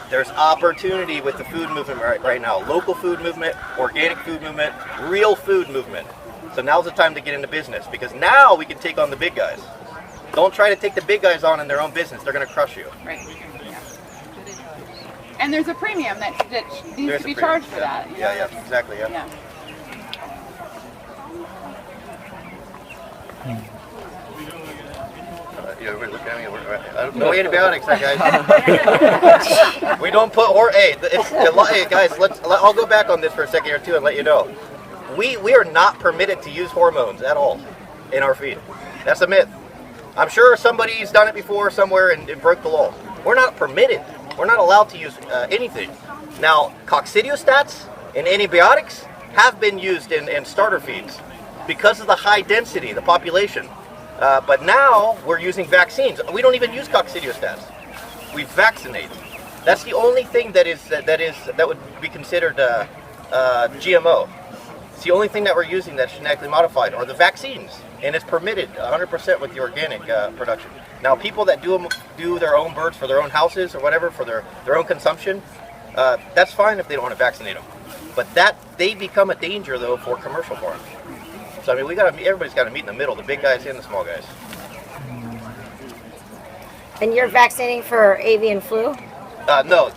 there's opportunity with the food movement right now. Local food movement, organic food movement, real food movement. So now's the time to get into business because now we can take on the big guys. Don't try to take the big guys on in their own business. They're going to crush you. Right. And there's a premium that needs to be charged for that. Yeah, exactly. Yeah. Everybody look at me. No antibiotics, guys. We don't put guys. I'll go back on this for a second or two and let you know. We are not permitted to use hormones at all in our feed. That's a myth. I'm sure somebody's done it before somewhere and broke the law. We're not permitted. We're not allowed to use anything. Now, coccidiostats and antibiotics have been used in starter feeds. because of the high density, the population. But now we're using vaccines. We don't even use coccidiostats. We vaccinate. That's the only thing that would be considered GMO. It's the only thing that we're using that's genetically modified, are the vaccines, and it's permitted 100% with the organic production. Now, people that do their own birds for their own houses or whatever for their own consumption, that's fine if they don't want to vaccinate them. But they become a danger though for commercial farms. So I mean, everybody's got to meet in the middle, the big guys and the small guys. And you're vaccinating for avian flu? No.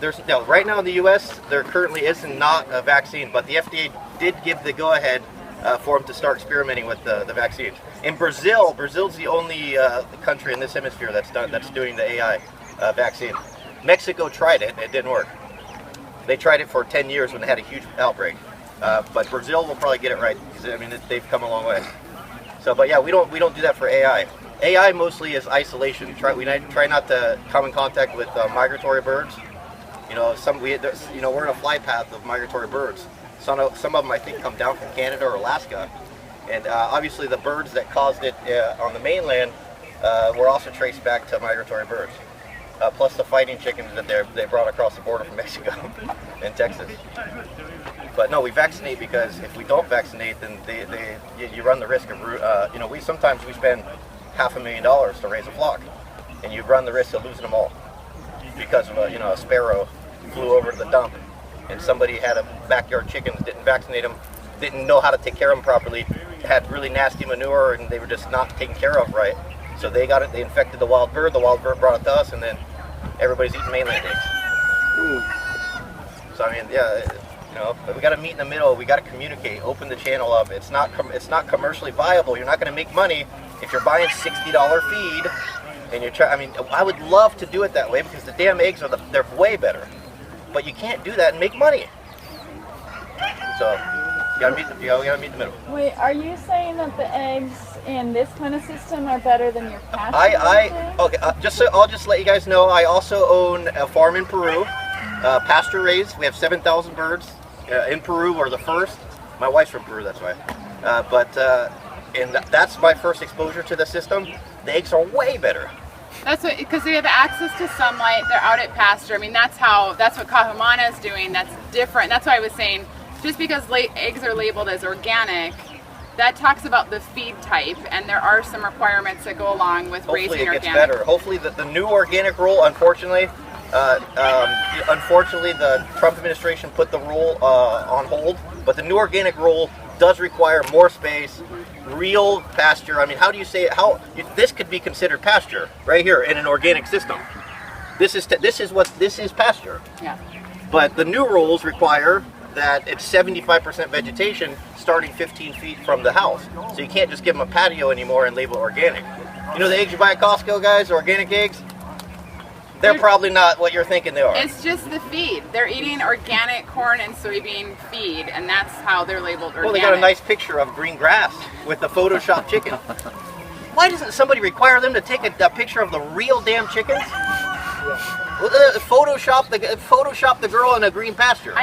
Right now in the U.S., there currently is not a vaccine, but the FDA did give the go-ahead for them to start experimenting with the vaccines. In Brazil's the only country in this hemisphere that's doing the AI vaccine. Mexico tried it; it didn't work. They tried it for 10 years when they had a huge outbreak. But Brazil will probably get it right because I mean they've come a long way. So, but yeah, we don't do that for AI. AI mostly is isolation. We try not to come in contact with migratory birds. You know, we're in a flight path of migratory birds. Some of them I think come down from Canada or Alaska, and obviously the birds that caused it on the mainland were also traced back to migratory birds. Plus the fighting chickens that they brought across the border from Mexico and Texas. But no, we vaccinate because if we don't vaccinate, then you run the risk of sometimes we spend $500,000 to raise a flock, and you run the risk of losing them all because of a sparrow flew over to the dump, and somebody had a backyard chickens, didn't vaccinate them, didn't know how to take care of them properly, had really nasty manure, and they were just not taken care of right. So they got it. They infected the wild bird. The wild bird brought it to us, and then everybody's eating mainland eggs. So I mean, yeah. But we got to meet in the middle. We got to communicate. Open the channel up. It's not commercially viable. You're not going to make money if you're buying $60 feed, and you're trying. I mean, I would love to do it that way because the damn eggs they're way better. But you can't do that and make money. So you gotta meet in the middle. Wait, are you saying that the eggs in this kind of system are better than your pasture? Okay. I'll just let you guys know. I also own a farm in Peru, pasture raised. We have 7,000 birds. In Peru, we're the first. My wife's from Peru, that's why. And that's my first exposure to the system. The eggs are way better. That's because they have access to sunlight. They're out at pasture. I mean, that's what Kahumana is doing. That's different. That's why I was saying, just because eggs are labeled as organic, that talks about the feed type, and there are some requirements that go along with raising organic. Hopefully it gets better. Hopefully the new organic rule, unfortunately, the Trump administration put the rule on hold, but the new organic rule does require more space, real pasture. I mean, how do you say it? This could be considered pasture right here in an organic system. This is pasture. Yeah. But the new rules require that it's 75% vegetation starting 15 feet from the house. So you can't just give them a patio anymore and label it organic. You know the eggs you buy at Costco, guys, organic eggs? They're probably not what you're thinking they are. It's just the feed. They're eating organic corn and soybean feed, and that's how they're labeled organic. Well, they got a nice picture of green grass with the Photoshop chicken. Why doesn't somebody require them to take a picture of the real damn chickens? Well, Photoshop the girl in a green pasture.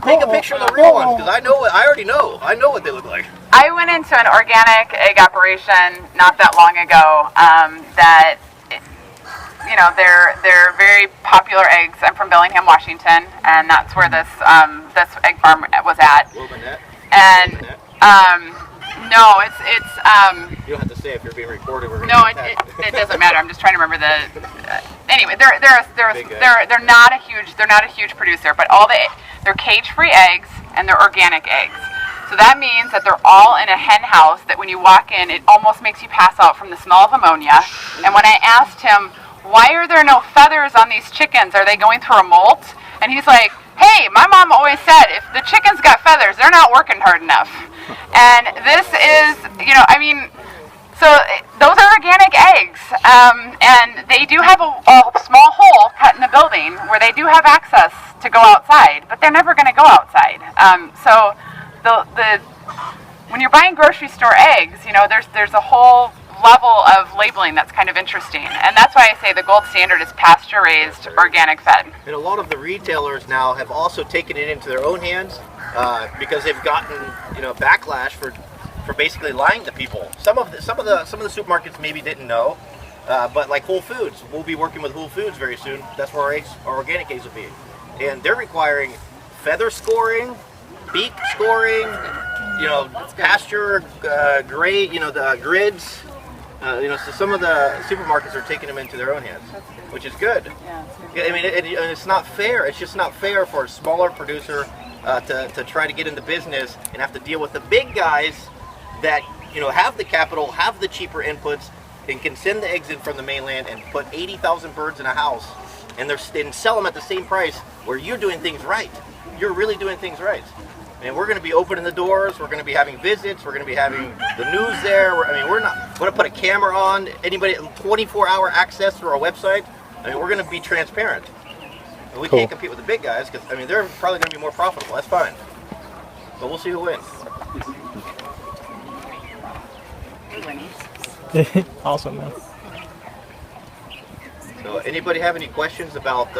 Take a picture of the real ones, because I already know. I know what they look like. I went into an organic egg operation not that long ago that... You know, they're very popular eggs. I'm from Bellingham, Washington, and that's where this egg farm was at. And no, it's you don't have to say if you're being recorded. It doesn't matter. I'm just trying to remember anyway, they're not a huge producer, but they're cage-free eggs and they're organic eggs. So that means that they're all in a hen house that when you walk in, it almost makes you pass out from the smell of ammonia. And when I asked him, why are there no feathers on these chickens? Are they going through a molt? And he's like, hey, my mom always said if the chickens got feathers, they're not working hard enough. And this is, so those are organic eggs. And they do have a small hole cut in the building where they do have access to go outside, but they're never going to go outside. So when you're buying grocery store eggs, there's a whole level of labeling that's kind of interesting, and that's why I say the gold standard is pasture-raised, organic fed. And a lot of the retailers now have also taken it into their own hands because they've gotten backlash for basically lying to people. Some of the supermarkets maybe didn't know, but like Whole Foods, we'll be working with Whole Foods very soon. That's where our organic eggs will be, and they're requiring feather scoring, beak scoring, pasture grade, the grids. So some of the supermarkets are taking them into their own hands, which is good. Yeah, I mean, it's not fair. It's just not fair for a smaller producer to try to get into business and have to deal with the big guys that have the capital, have the cheaper inputs, and can send the eggs in from the mainland and put 80,000 birds in a house, and sell them at the same price where you're doing things right. You're really doing things right. And we're going to be opening the doors. We're going to be having visits. We're going to be having the news there. We're going to put a camera on. Anybody, 24-hour access through our website. I mean, we're going to be transparent. And we can't compete with the big guys because they're probably going to be more profitable. That's fine. But we'll see who wins. Awesome, man. So, anybody have any questions about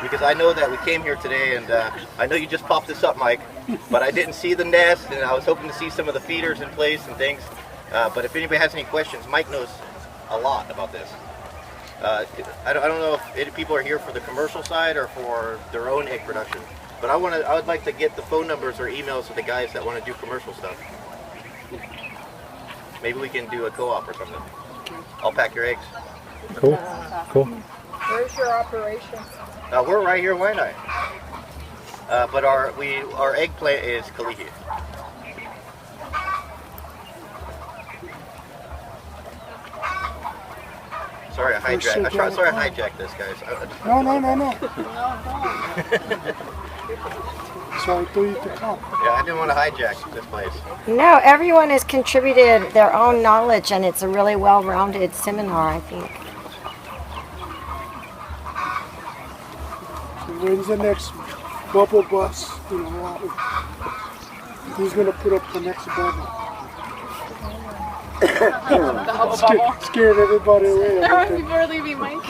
because I know that we came here today, and I know you just popped this up, Mike, but I didn't see the nest, and I was hoping to see some of the feeders in place and things. But if anybody has any questions, Mike knows a lot about this. I don't know if any people are here for the commercial side or for their own egg production, but I would like to get the phone numbers or emails of the guys that want to do commercial stuff. Maybe we can do a co-op or something. I'll pack your eggs. Cool. Where's your operation? We're right here in Waianae. But our egg plant is Kalihi. Sorry, I hijacked this, guys. No. So I told you to come. Yeah, I didn't want to hijack this place. No, everyone has contributed their own knowledge, and it's a really well-rounded seminar, I think. When's the next bubble bus? Who's gonna put up the next bubble? Scared everybody away. People are leaving, Mike.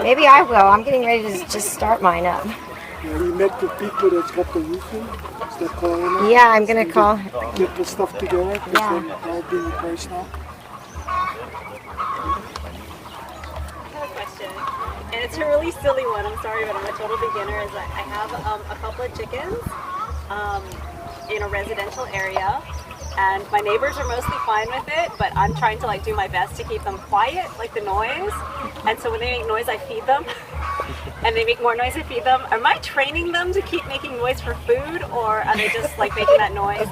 Maybe I will. I'm getting ready to just start mine up. Yeah, we met the people that's got the roofing. Is that calling? Yeah, I'm gonna call. Get the stuff together. Yeah. That'll be the price now. And it's a really silly one, I'm sorry, but I'm a total beginner. Is that I have a couple of chickens in a residential area, and my neighbors are mostly fine with it, but I'm trying to do my best to keep them quiet, like the noise. And so when they make noise, I feed them, and they make more noise, I feed them. Am I training them to keep making noise for food, or are they just making that noise?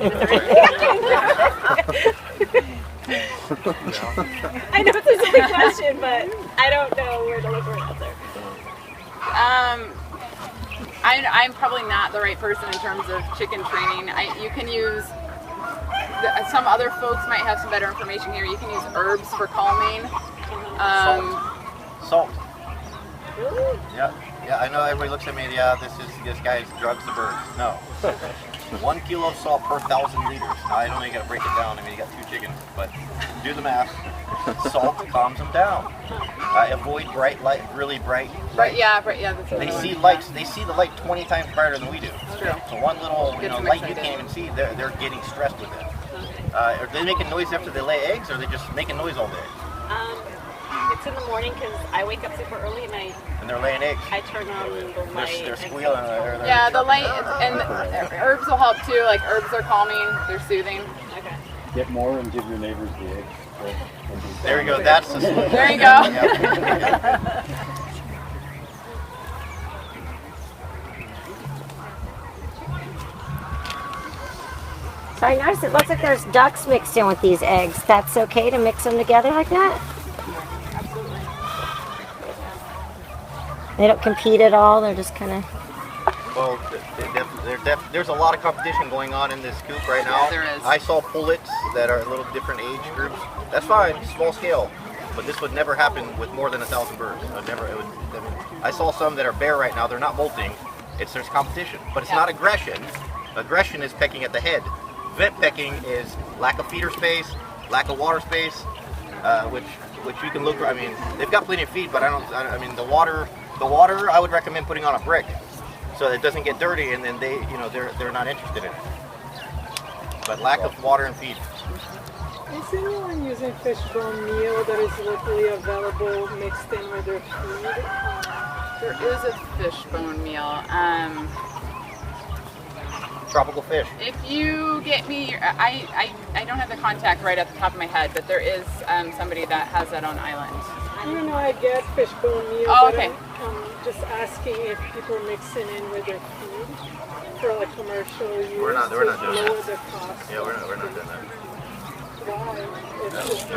I know it's a silly question, but I don't know where to look for an answer. I'm probably not the right person in terms of chicken training. You can use, some other folks might have some better information here. You can use herbs for calming. Salt. Really? Yeah, I know everybody looks at me, this guy's drugs the birds. No. 1 kilo of salt per 1,000 liters. Now, I know you gotta break it down. You got 2 chickens, but do the math. Salt calms them down. Avoid bright light, really bright light. Yeah, that's They see lights. They see the light 20 times brighter than we do. True. So one little light you can't even see, they're getting stressed with it. Are they making noise after they lay eggs, or are they just making noise all day? It's in the morning because I wake up super early and they're laying eggs. I turn on the light. They're squealing. Yeah, the light and herbs will help too. Like herbs are calming, they're soothing. Okay. Get more and give your neighbors the eggs. There you go. That's the solution. There you go. So I noticed it looks like there's ducks mixed in with these eggs. That's okay to mix them together like that? They don't compete at all. They're just kind of. Well, there's a lot of competition going on in this coop right now. There is. I saw pullets that are a little different age groups. That's fine, small scale, but this would never happen with more than 1,000 birds. I saw some that are bare right now. They're not molting. There's competition, but it's not aggression. Aggression is pecking at the head. Vent pecking is lack of feeder space, lack of water space, which you can look for. I mean, they've got plenty of feed, but the water I would recommend putting on a brick. so it doesn't get dirty, and then they're not interested in it. But lack of water and feed. Is anyone using fishbone meal that is locally available mixed in with their food? There is a fishbone meal. Tropical fish. If you get me, I don't have the contact right at the top of my head, but there is somebody that has that on island. I get fishbone meal, Oh, but okay. I'm just asking if people mixing in with their food for like commercial use We're not to doing lower that. the cost. Yeah, we're not doing that. Why? It's just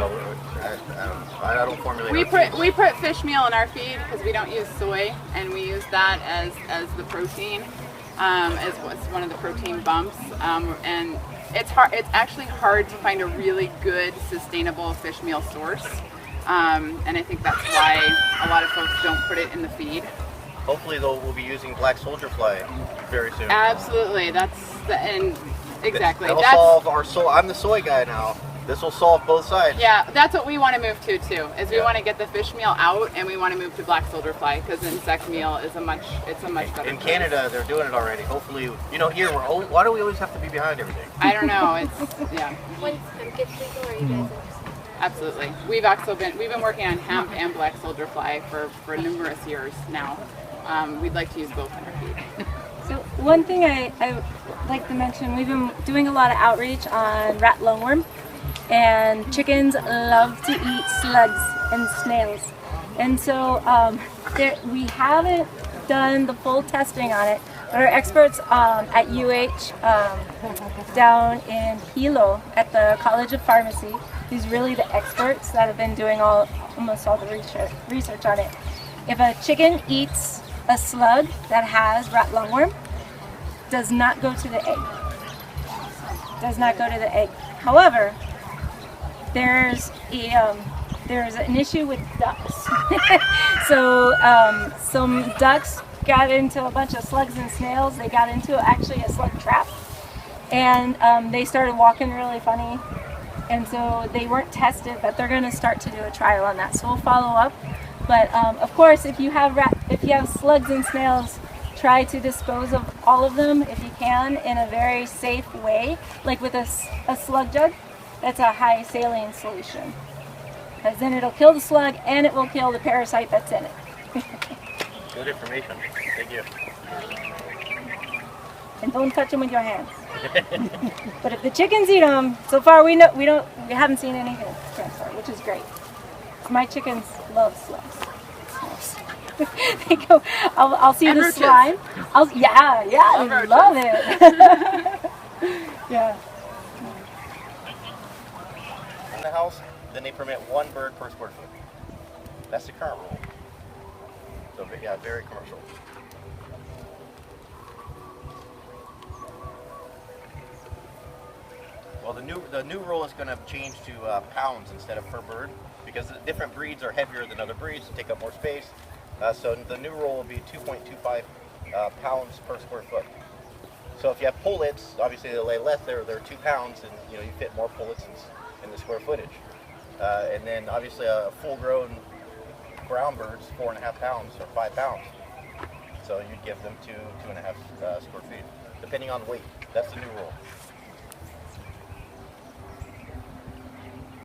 I don't formulate. We put fish meal in our feed because we don't use soy, and we use that as the protein, as one of the protein bumps, and it's hard. It's actually hard to find a really good sustainable fish meal source, and I think that's why a lot of folks don't put it in the feed. Hopefully, though, we'll be using black soldier fly very soon. Absolutely, exactly. That'll solve our soy. I'm the soy guy now. This will solve both sides. Yeah, that's what we want to move to too. Is we want to get the fish meal out, and we want to move to black soldier fly because insect meal is a much better. In Canada, they're doing it already. Hopefully, here we're old. Why do we always have to be behind everything? I don't know. It's yeah. Once hemp gets legal, are you guys interested? Absolutely. We've been working on hemp and black soldier fly for numerous years now. We'd like to use both in our feed. So one thing I like to mention, we've been doing a lot of outreach on rat lungworm, and chickens love to eat slugs and snails. And so we haven't done the full testing on it, but our experts at UH down in Hilo at the College of Pharmacy, who's really the experts that have been doing almost all the research on it. If a chicken eats a slug that has rat lungworm, does not go to the egg. Does not go to the egg. However, there's an issue with ducks. So some ducks got into a bunch of slugs and snails. They got into actually a slug trap, and they started walking really funny. And so they weren't tested, but they're going to start to do a trial on that. So we'll follow up. But of course, if you have slugs and snails, try to dispose of all of them if you can in a very safe way, like with a slug jug. That's a high saline solution, because then it'll kill the slug and it will kill the parasite that's in it. Good information. Thank you. And don't touch them with your hands. But if the chickens eat them, so far we haven't seen anything transfer, which is great. My chickens love slugs. They go. I'll see and the roaches. slime. Love I love it. Yeah. In the house, then they permit 1 bird per square foot. That's the current rule. So yeah, very commercial. Well, the new rule is going to change to pounds instead of per bird, because the different breeds are heavier than other breeds, take up more space. So the new rule will be 2.25 pounds per square foot. So if you have pullets, obviously they lay less. They're 2 pounds, and you fit more pullets in the square footage. And then obviously a full-grown brown bird's 4.5 pounds or 5 pounds. So you'd give them 2.5 square feet, depending on weight. That's the new rule.